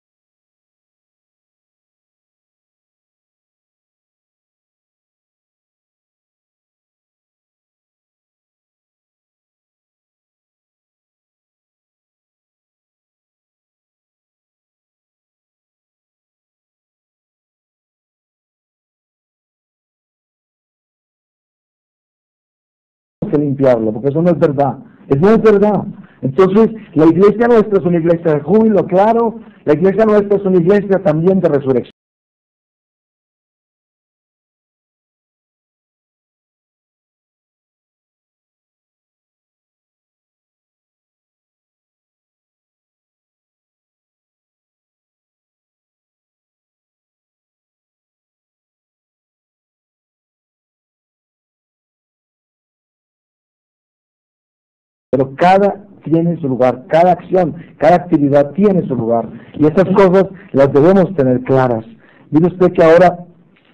Que limpiarlo, porque eso no es verdad, eso no es verdad. Entonces, la iglesia nuestra es una iglesia de júbilo, claro, la iglesia nuestra es una iglesia también de resurrección. Pero cada tiene su lugar, cada acción, cada actividad tiene su lugar. Y esas cosas las debemos tener claras. Mire usted que ahora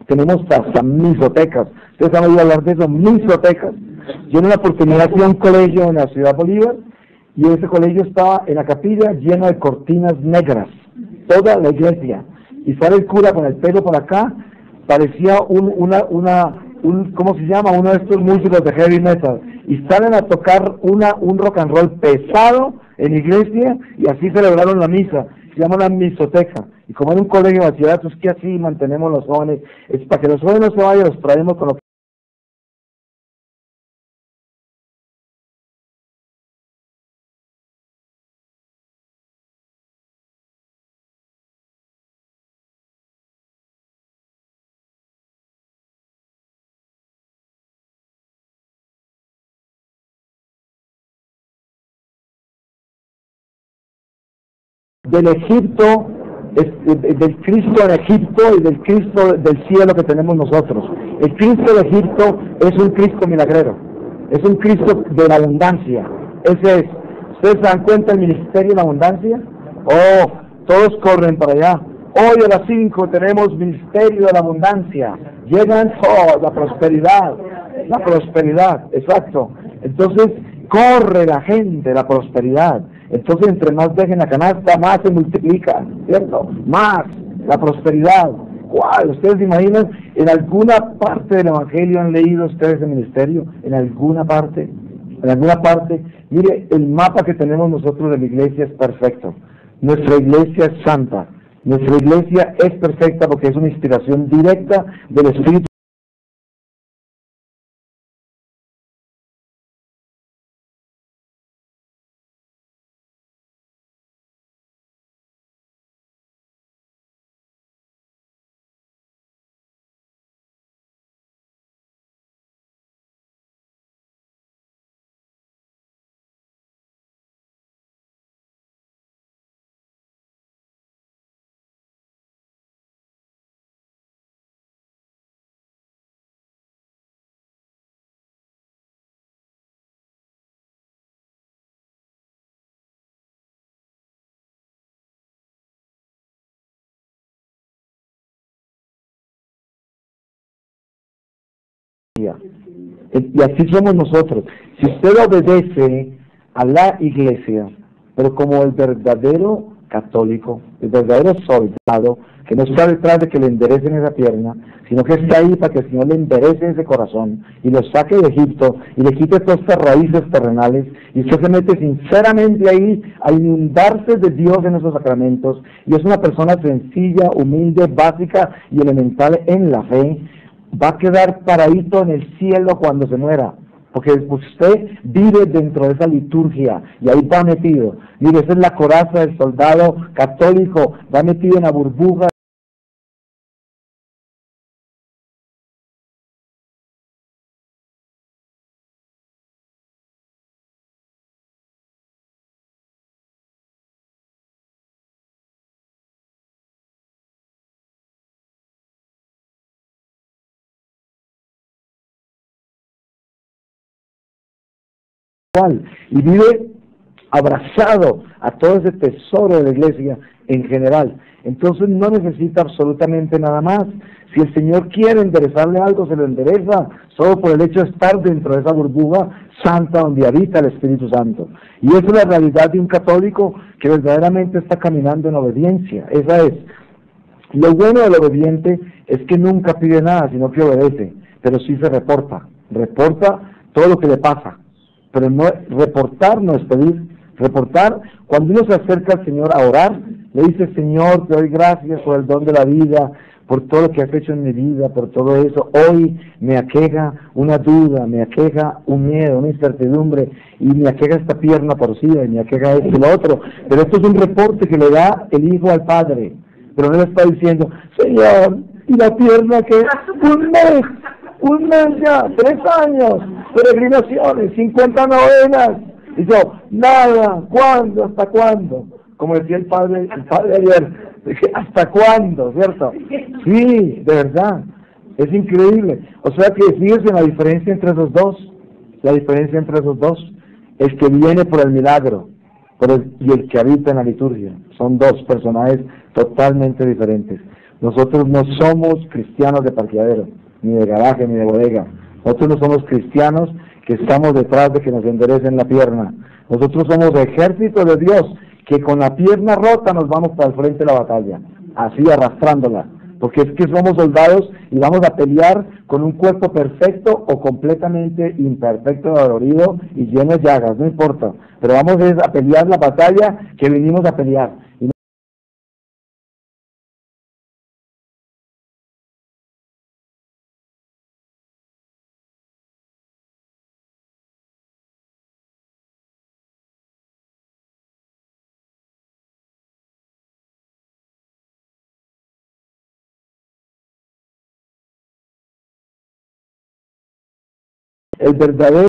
tenemos hasta misotecas. Ustedes han oído hablar de eso, misotecas. Yo en una oportunidad fui a un colegio en la ciudad Bolívar y ese colegio estaba en la capilla lleno de cortinas negras. Toda la iglesia. Y sale el cura con el pelo por acá, parecía ¿cómo se llama? Uno de estos músicos de heavy metal, y salen a tocar un rock and roll pesado en la iglesia, y así celebraron la misa. Se llama una misoteca, y como en un colegio de bachillerato, es que así mantenemos los jóvenes, es para que los jóvenes no se vayan, los traemos con lo que del Egipto, del Cristo en Egipto y del Cristo del cielo que tenemos nosotros. El Cristo de Egipto es un Cristo milagrero, es un Cristo de la abundancia. Ese es. ¿Ustedes se dan cuenta del ministerio de la abundancia? Oh, todos corren para allá. Hoy a las 5 tenemos Ministerio de la Abundancia. Llegan la prosperidad, exacto. Entonces, corre la gente, la prosperidad. Entonces, entre más dejen la canasta, más se multiplica, ¿cierto? Más la prosperidad. ¿Cuál? ¿Ustedes se imaginan? ¿En alguna parte del Evangelio han leído ustedes el ministerio? ¿En alguna parte? ¿En alguna parte? Mire, el mapa que tenemos nosotros de la iglesia es perfecto. Nuestra iglesia es santa. Nuestra iglesia es perfecta porque es una inspiración directa del Espíritu. Y así somos nosotros. Si usted obedece a la iglesia, pero como el verdadero católico, el verdadero soldado, que no está detrás de que le enderecen esa pierna, sino que está ahí para que el Señor le enderece ese corazón y lo saque de Egipto y le quite todas estas raíces terrenales, y usted se mete sinceramente ahí a inundarse de Dios en esos sacramentos, y es una persona sencilla, humilde, básica y elemental en la fe, va a quedar paradito en el cielo cuando se muera, porque usted vive dentro de esa liturgia y ahí va metido. Mire, esa es la coraza del soldado católico, va metido en la burbuja. Y vive abrazado a todo ese tesoro de la iglesia en general. Entonces no necesita absolutamente nada más. Si el Señor quiere enderezarle algo, se lo endereza, solo por el hecho de estar dentro de esa burbuja santa donde habita el Espíritu Santo. Y esa es la realidad de un católico que verdaderamente está caminando en obediencia. Esa es. Lo bueno del obediente es que nunca pide nada, sino que obedece, pero sí se reporta todo lo que le pasa. Pero no, reportar no es pedir. Reportar, cuando uno se acerca al Señor a orar, le dice: Señor, te doy gracias por el don de la vida, por todo lo que has hecho en mi vida, por todo eso. Hoy me aqueja una duda, me aqueja un miedo, una incertidumbre, y me aqueja esta pierna torcida, y me aqueja esto y lo otro. Pero esto es un reporte que le da el Hijo al Padre. Pero no le está diciendo: Señor, ¿y la pierna que un mes ya, 3 años, peregrinaciones, 50 novenas? Y yo, nada, ¿cuándo? ¿Hasta cuándo? Como decía el padre ayer, dije, ¿hasta cuándo? ¿Cierto? Sí, de verdad, es increíble. O sea que fíjense la diferencia entre esos dos, la diferencia entre esos dos, el que viene por el milagro y el que habita en la liturgia, son dos personajes totalmente diferentes. Nosotros no somos cristianos de parqueadero, ni de garaje, ni de bodega. Nosotros no somos cristianos que estamos detrás de que nos enderecen la pierna. Nosotros somos ejército de Dios, que con la pierna rota nos vamos para el frente de la batalla, así arrastrándola, porque es que somos soldados y vamos a pelear con un cuerpo perfecto o completamente imperfecto, dolorido y lleno de llagas, no importa, pero vamos a pelear la batalla que vinimos a pelear. El verdadero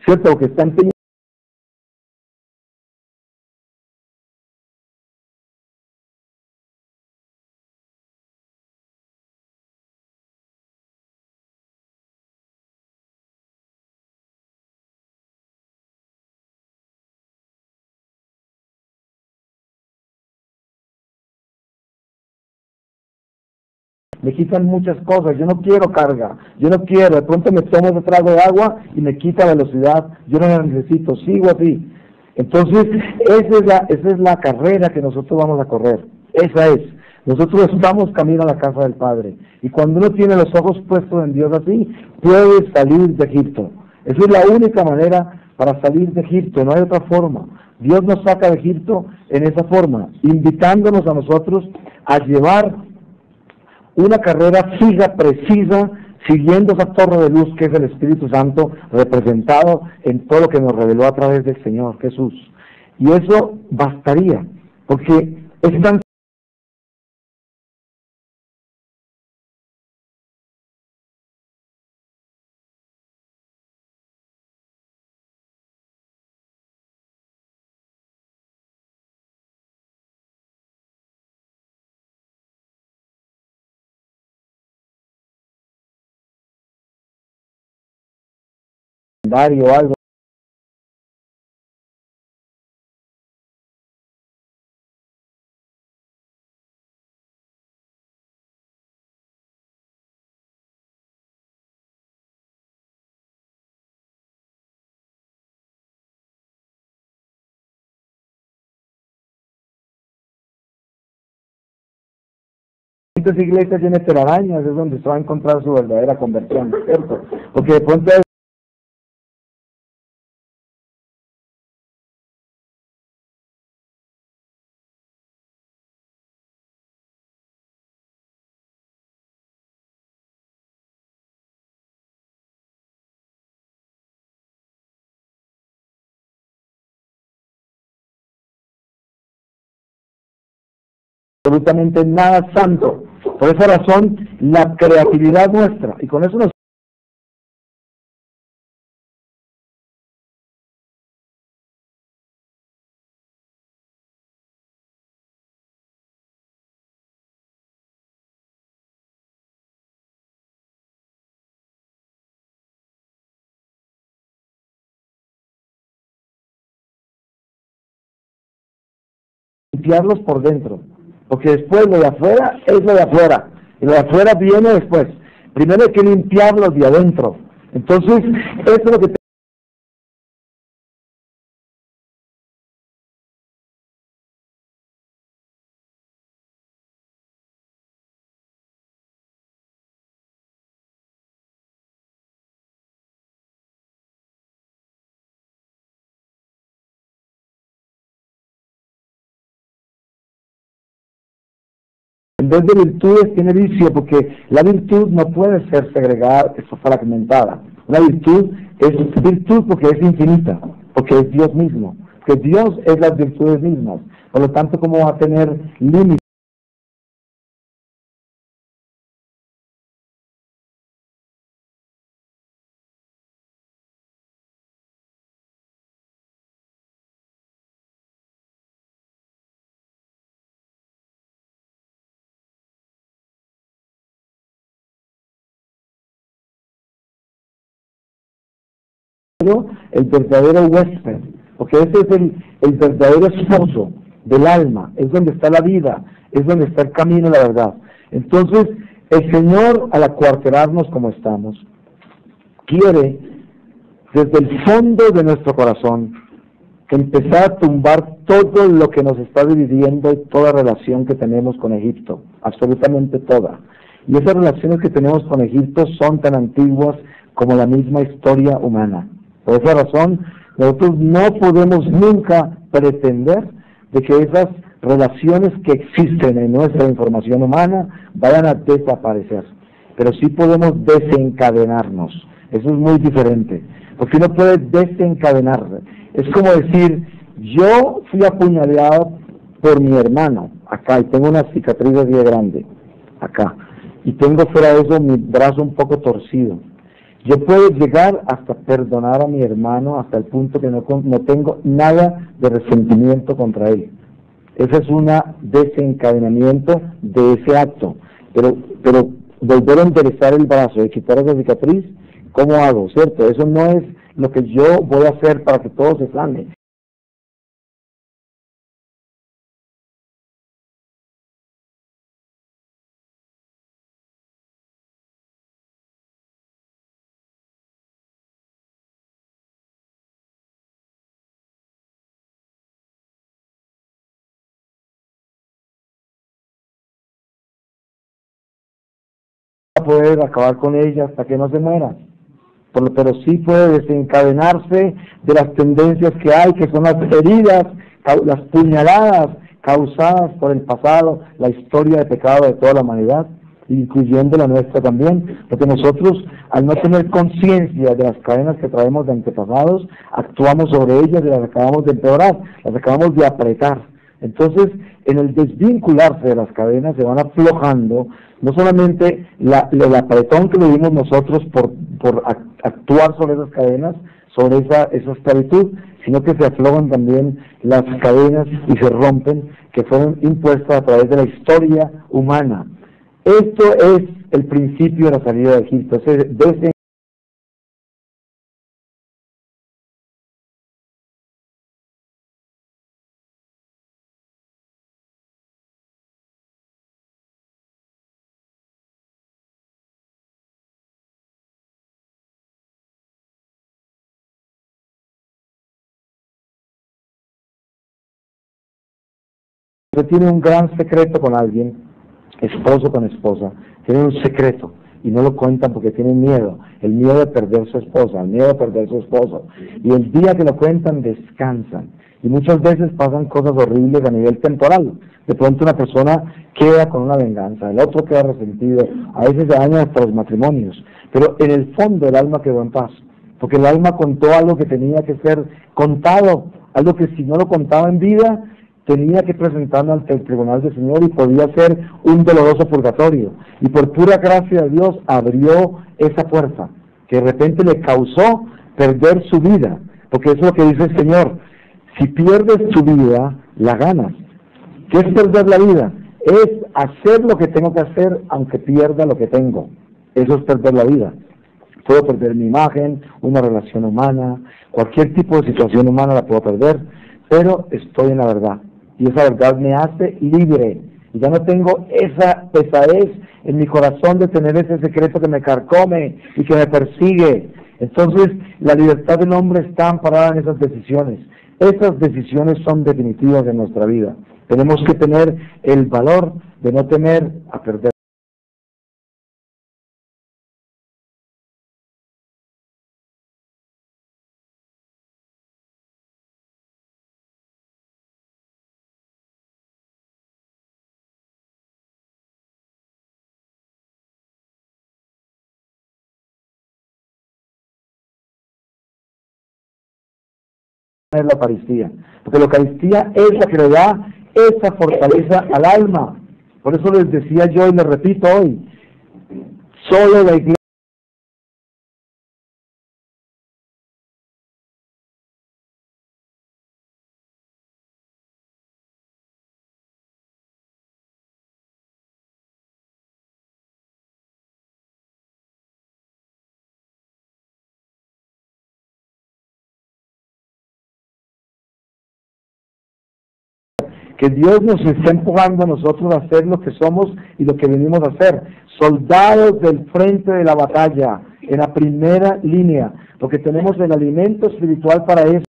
¿cierto? Que está empeñado. Me quitan muchas cosas, yo no quiero carga, yo no quiero, de pronto me tomo ese trago de agua y me quita velocidad, yo no la necesito, sigo así. Entonces, esa es la carrera que nosotros vamos a correr, esa es. Nosotros estamos camino a la casa del Padre, y cuando uno tiene los ojos puestos en Dios así, puede salir de Egipto. Esa es la única manera para salir de Egipto, no hay otra forma. Dios nos saca de Egipto en esa forma, invitándonos a nosotros a llevar una carrera fija, precisa, siguiendo esa torre de luz que es el Espíritu Santo, representado en todo lo que nos reveló a través del Señor Jesús. Y eso bastaría, porque es tan secundario o algo. Muchas iglesias llenas de telarañas es donde se va a encontrar su verdadera conversión, ¿cierto? Porque de pronto absolutamente nada santo. Por esa razón, la creatividad nuestra, y con eso nos limpiarlos por dentro, porque después lo de afuera es lo de afuera, y lo de afuera viene después. Primero hay que limpiarlos de adentro. Entonces, eso es lo que en vez de virtudes tiene vicio, porque la virtud no puede ser segregada, eso fragmentada. Una virtud es virtud porque es infinita, porque es Dios mismo, que Dios es las virtudes mismas. Por lo tanto, ¿cómo va a tener límites? El verdadero huésped, porque ese es el verdadero esposo del alma, es donde está la vida, es donde está el camino, la verdad. Entonces, el Señor, al acuartelarnos como estamos, quiere, desde el fondo de nuestro corazón, empezar a tumbar todo lo que nos está dividiendo y toda relación que tenemos con Egipto, absolutamente toda. Y esas relaciones que tenemos con Egipto son tan antiguas como la misma historia humana. Por esa razón, nosotros no podemos nunca pretender de que esas relaciones que existen en nuestra información humana vayan a desaparecer. Pero sí podemos desencadenarnos. Eso es muy diferente. Porque uno puede desencadenarse. Es como decir, yo fui apuñaleado por mi hermano, acá, y tengo una cicatriz así de grande, acá. Y tengo fuera de eso mi brazo un poco torcido. Yo puedo llegar hasta perdonar a mi hermano hasta el punto que no tengo nada de resentimiento contra él. Ese es un desencadenamiento de ese acto. Pero volver a enderezar el brazo y quitar esa cicatriz, ¿cómo hago? ¿Cierto? Eso no es lo que yo voy a hacer para que todo se sane. A poder acabar con ella hasta que no se muera. Pero sí puede desencadenarse de las tendencias que hay, que son las heridas, las puñaladas causadas por el pasado, la historia de pecado de toda la humanidad, incluyendo la nuestra también, porque nosotros, al no tener conciencia de las cadenas que traemos de antepasados, actuamos sobre ellas y las acabamos de empeorar, las acabamos de apretar. Entonces, en el desvincularse de las cadenas se van aflojando no solamente el apretón que le dimos nosotros por actuar sobre esas cadenas, sobre esa esclavitud, sino que se aflojan también las cadenas y se rompen, que fueron impuestas a través de la historia humana. Esto es el principio de la salida de Egipto. Usted tiene un gran secreto con alguien, esposo con esposa, tienen un secreto y no lo cuentan porque tienen miedo, el miedo de perder su esposa, el miedo de perder su esposo, y el día que lo cuentan descansan, y muchas veces pasan cosas horribles a nivel temporal. De pronto una persona queda con una venganza, el otro queda resentido, a veces se dañan hasta los matrimonios, pero en el fondo el alma quedó en paz, porque el alma contó algo que tenía que ser contado, algo que si no lo contaba en vida, tenía que presentarlo ante el tribunal del Señor y podía ser un doloroso purgatorio. Y por pura gracia de Dios abrió esa puerta, que de repente le causó perder su vida, porque eso es lo que dice el Señor: si pierdes tu vida, la ganas. ¿Qué es perder la vida? Es hacer lo que tengo que hacer aunque pierda lo que tengo. Eso es perder la vida. Puedo perder mi imagen, una relación humana, cualquier tipo de situación humana la puedo perder, pero estoy en la verdad. Y esa verdad me hace libre. Y ya no tengo esa pesadez en mi corazón de tener ese secreto que me carcome y que me persigue. Entonces, la libertad del hombre está amparada en esas decisiones. Esas decisiones son definitivas en nuestra vida. Tenemos que tener el valor de no temer a perder. La Eucaristía, porque la Eucaristía es la que le da esa fortaleza al alma. Por eso les decía yo y les repito hoy, solo la Iglesia que Dios nos está empujando a nosotros a hacer lo que somos y lo que venimos a hacer, soldados del frente de la batalla, en la primera línea, porque tenemos el alimento espiritual para eso.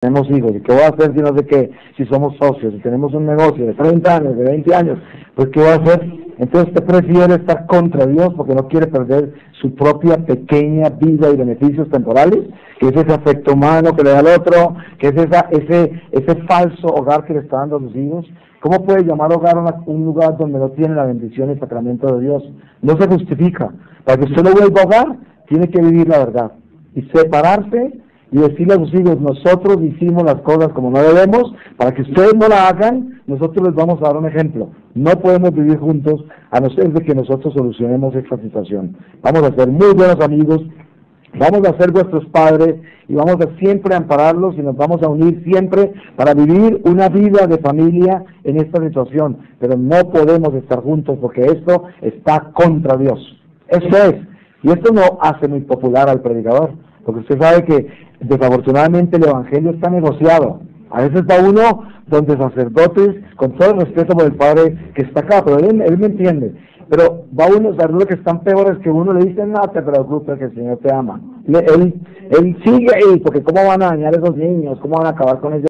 Tenemos hijos, ¿y qué voy a hacer si no sé qué? Si somos socios, si tenemos un negocio de 30 años, de 20 años, pues ¿qué voy a hacer? Entonces usted prefiere estar contra Dios porque no quiere perder su propia pequeña vida y beneficios temporales, que es ese afecto humano que le da al otro, que es ese falso hogar que le está dando a sus hijos. ¿Cómo puede llamar hogar un lugar donde no tiene la bendición y el sacramento de Dios? No se justifica. Para que usted lo vuelva a hogar, tiene que vivir la verdad y separarse y decirle a sus hijos: nosotros hicimos las cosas como no debemos, para que ustedes no la hagan, nosotros les vamos a dar un ejemplo. No podemos vivir juntos a no ser de que nosotros solucionemos esta situación. Vamos a ser muy buenos amigos, vamos a ser vuestros padres y vamos a siempre ampararlos y nos vamos a unir siempre para vivir una vida de familia en esta situación, pero no podemos estar juntos porque esto está contra Dios. Esto es, y esto no hace muy popular al predicador, porque usted sabe que desafortunadamente el evangelio está negociado. A veces va uno donde sacerdotes, con todo el respeto por el padre que está acá, pero él me entiende, pero va uno, sacerdotes que están peores que uno, le dicen: no te preocupes, que el Señor te ama. Él sigue ahí, porque ¿cómo van a dañar a esos niños? ¿Cómo van a acabar con ellos?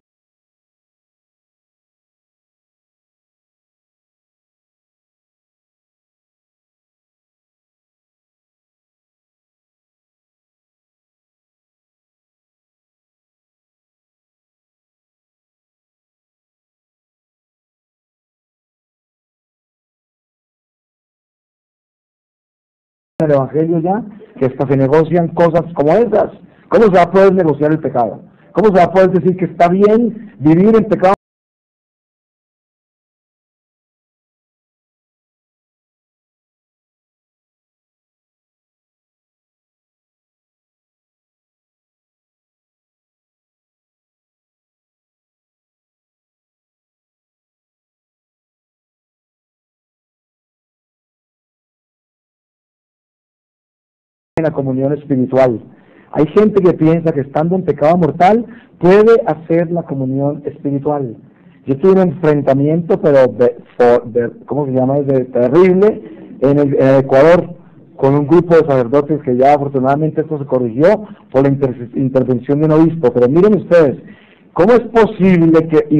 El evangelio ya, que hasta se negocian cosas como esas. ¿Cómo se va a poder negociar el pecado? ¿Cómo se va a poder decir que está bien vivir en pecado? En la comunión espiritual. Hay gente que piensa que estando en pecado mortal puede hacer la comunión espiritual. Yo tuve un enfrentamiento, pero ¿cómo se llama? Terrible en el Ecuador, con un grupo de sacerdotes que ya afortunadamente esto se corrigió por la intervención de un obispo. Pero miren ustedes, ¿cómo es posible que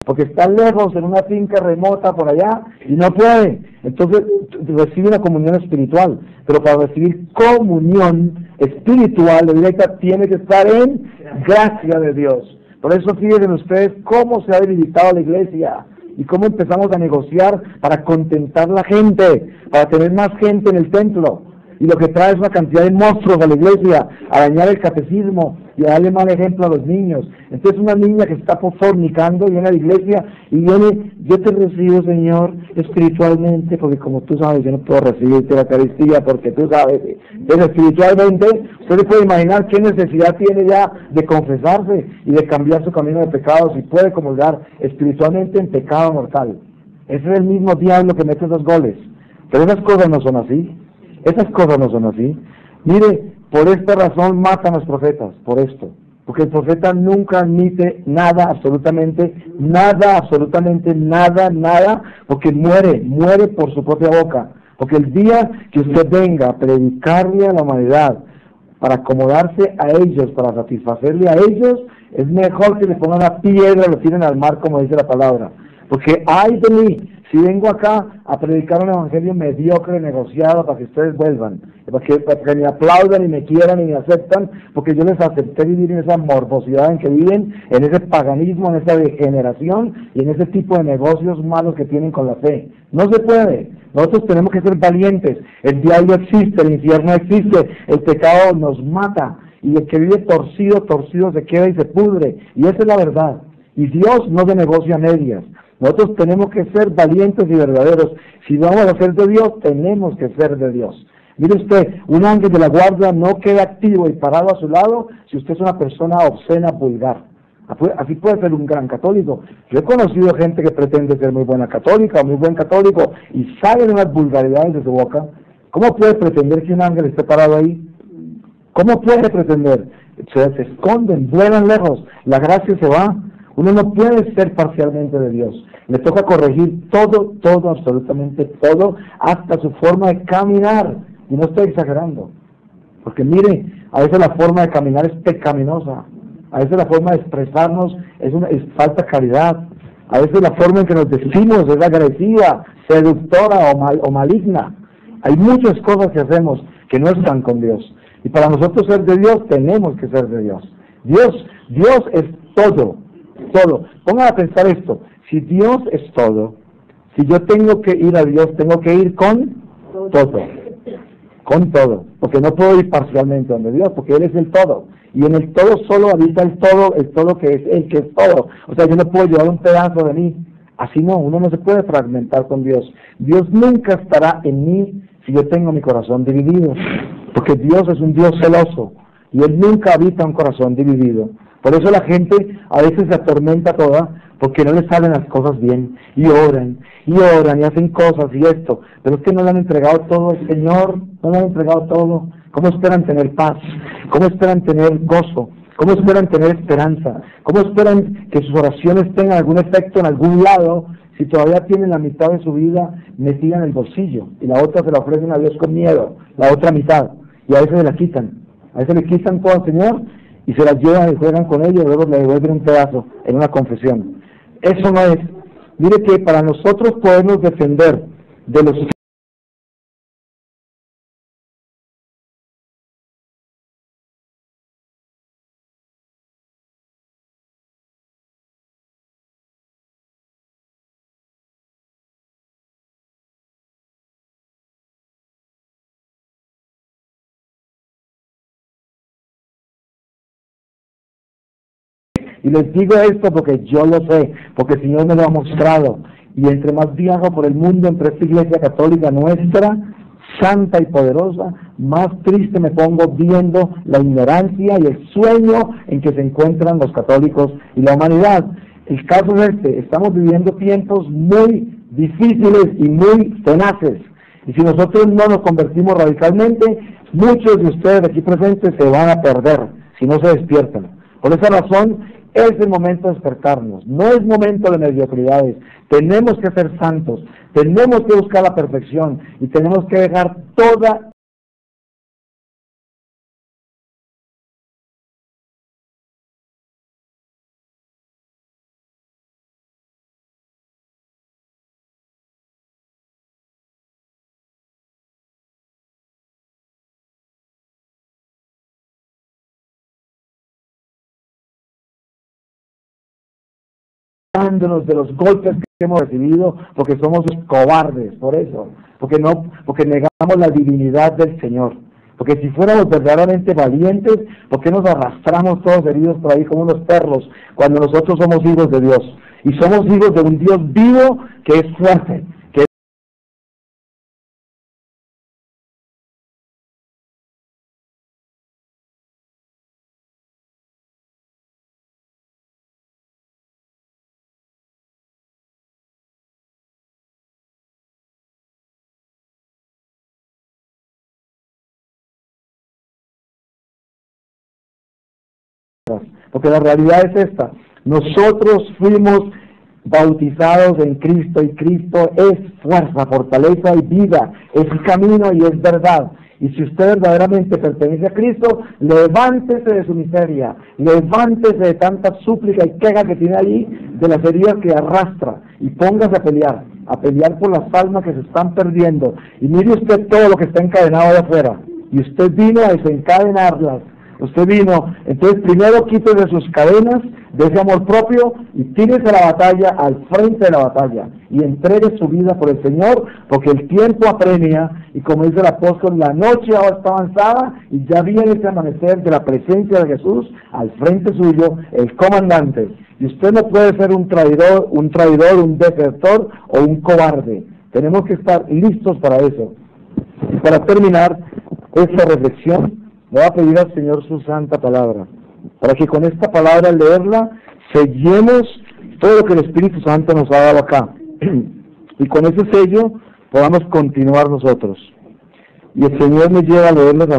porque está lejos en una finca remota por allá y no puede? Entonces recibe una comunión espiritual, pero para recibir comunión espiritual de directa tiene que estar en gracia de Dios. Por eso fíjense ustedes cómo se ha debilitado la iglesia y cómo empezamos a negociar para contentar la gente, para tener más gente en el templo. Y lo que trae es una cantidad de monstruos a la iglesia, a dañar el catecismo y a darle mal ejemplo a los niños. Entonces una niña que está fornicando viene a la iglesia y viene: yo te recibo, Señor, espiritualmente, porque como tú sabes, yo no puedo recibirte la Eucaristía porque tú sabes. Entonces espiritualmente, usted se puede imaginar qué necesidad tiene ya de confesarse y de cambiar su camino de pecados y puede comulgar espiritualmente en pecado mortal. Ese es el mismo diablo que mete esos goles. Pero esas cosas no son así. Esas cosas no son así. Mire, por esta razón matan a los profetas, por esto. Porque el profeta nunca admite nada, absolutamente nada, porque muere por su propia boca. Porque el día que usted venga a predicarle a la humanidad para acomodarse a ellos, para satisfacerle a ellos, es mejor que le pongan una piedra y lo tiren al mar, como dice la palabra. Porque ay de mí, si vengo acá a predicar un evangelio mediocre, negociado, para que ustedes vuelvan, para que me aplaudan y me quieran y me aceptan, porque yo les acepté vivir en esa morbosidad en que viven, en ese paganismo, en esa degeneración y en ese tipo de negocios malos que tienen con la fe. No se puede. Nosotros tenemos que ser valientes. El diablo existe, el infierno existe, el pecado nos mata, y el que vive torcido se queda y se pudre, y esa es la verdad. Y Dios no se negocia a medias. Nosotros tenemos que ser valientes y verdaderos. Si vamos a ser de Dios, tenemos que ser de Dios. Mire usted, un ángel de la guardia no queda activo y parado a su lado si usted es una persona obscena, vulgar. Así puede ser un gran católico. Yo he conocido gente que pretende ser muy buena católica o muy buen católico y salen unas vulgaridades de su boca. ¿Cómo puede pretender que un ángel esté parado ahí? ¿Cómo puede pretender? se esconden, vuelan lejos, la gracia se va. Uno no puede ser parcialmente de Dios. Le toca corregir todo, absolutamente todo, hasta su forma de caminar. Y no estoy exagerando. Porque mire, a veces la forma de caminar es pecaminosa. A veces la forma de expresarnos es falta caridad. A veces la forma en que nos decimos es agresiva, seductora o maligna. Hay muchas cosas que hacemos que no están con Dios. Y para nosotros ser de Dios, tenemos que ser de Dios. Dios es todo. Todo. Pongan a pensar esto. Si Dios es todo, si yo tengo que ir a Dios, tengo que ir con todo. Con todo. Porque no puedo ir parcialmente donde Dios, porque Él es el todo. Y en el todo solo habita el todo que es Él, que es todo. O sea, yo no puedo llevar un pedazo de mí. Así no, uno no se puede fragmentar con Dios. Dios nunca estará en mí si yo tengo mi corazón dividido. Porque Dios es un Dios celoso. Y Él nunca habita un corazón dividido. Por eso la gente a veces se atormenta toda, porque no le salen las cosas bien, y oran, y hacen cosas, y esto, pero es que no le han entregado todo al Señor, no le han entregado todo. ¿Cómo esperan tener paz? ¿Cómo esperan tener gozo? ¿Cómo esperan tener esperanza? ¿Cómo esperan que sus oraciones tengan algún efecto en algún lado, si todavía tienen la mitad de su vida metida en el bolsillo, y la otra se la ofrecen a Dios con miedo, la otra mitad, y a veces se la quitan, a veces le quitan todo al Señor, y se las llevan y juegan con ellos, y luego le devuelven un pedazo en una confesión. Eso no es. Mire que para nosotros podemos defender de los y les digo esto porque yo lo sé, porque el Señor me lo ha mostrado. Y entre más viajo por el mundo, entre esta iglesia católica nuestra, santa y poderosa, más triste me pongo viendo la ignorancia y el sueño en que se encuentran los católicos y la humanidad. El caso es este: estamos viviendo tiempos muy difíciles y muy tenaces. Y si nosotros no nos convertimos radicalmente, muchos de ustedes aquí presentes se van a perder si no se despiertan. Por esa razón, es el momento de despertarnos, no es momento de mediocridades. Tenemos que ser santos, tenemos que buscar la perfección y tenemos que dejar toda de los golpes que hemos recibido, porque somos cobardes, por eso, porque negamos la divinidad del Señor. Porque si fuéramos verdaderamente valientes, ¿por qué nos arrastramos todos heridos por ahí como unos perros, cuando nosotros somos hijos de Dios? Y somos hijos de un Dios vivo que es fuerte, que porque la realidad es esta: nosotros fuimos bautizados en Cristo, y Cristo es fuerza, fortaleza y vida, es camino y es verdad. Y si usted verdaderamente pertenece a Cristo, levántese de su miseria, levántese de tanta súplica y queja que tiene allí, de las heridas que arrastra, y póngase a pelear por las almas que se están perdiendo. Y mire usted todo lo que está encadenado de afuera, y usted vino a desencadenarlas. Usted vino, entonces primero quítese sus cadenas de ese amor propio y tírese a la batalla, al frente de la batalla, y entregue su vida por el Señor, porque el tiempo apremia, y como dice el apóstol, la noche ahora está avanzada, y ya viene ese amanecer de la presencia de Jesús al frente suyo, el comandante. Y usted no puede ser un traidor, un desertor o un cobarde. Tenemos que estar listos para eso. Y para terminar esta reflexión, le voy a pedir al Señor su santa palabra, para que con esta palabra, al leerla, sellemos todo lo que el Espíritu Santo nos ha dado acá. Y con ese sello podamos continuar nosotros. Y el Señor me lleva a leerles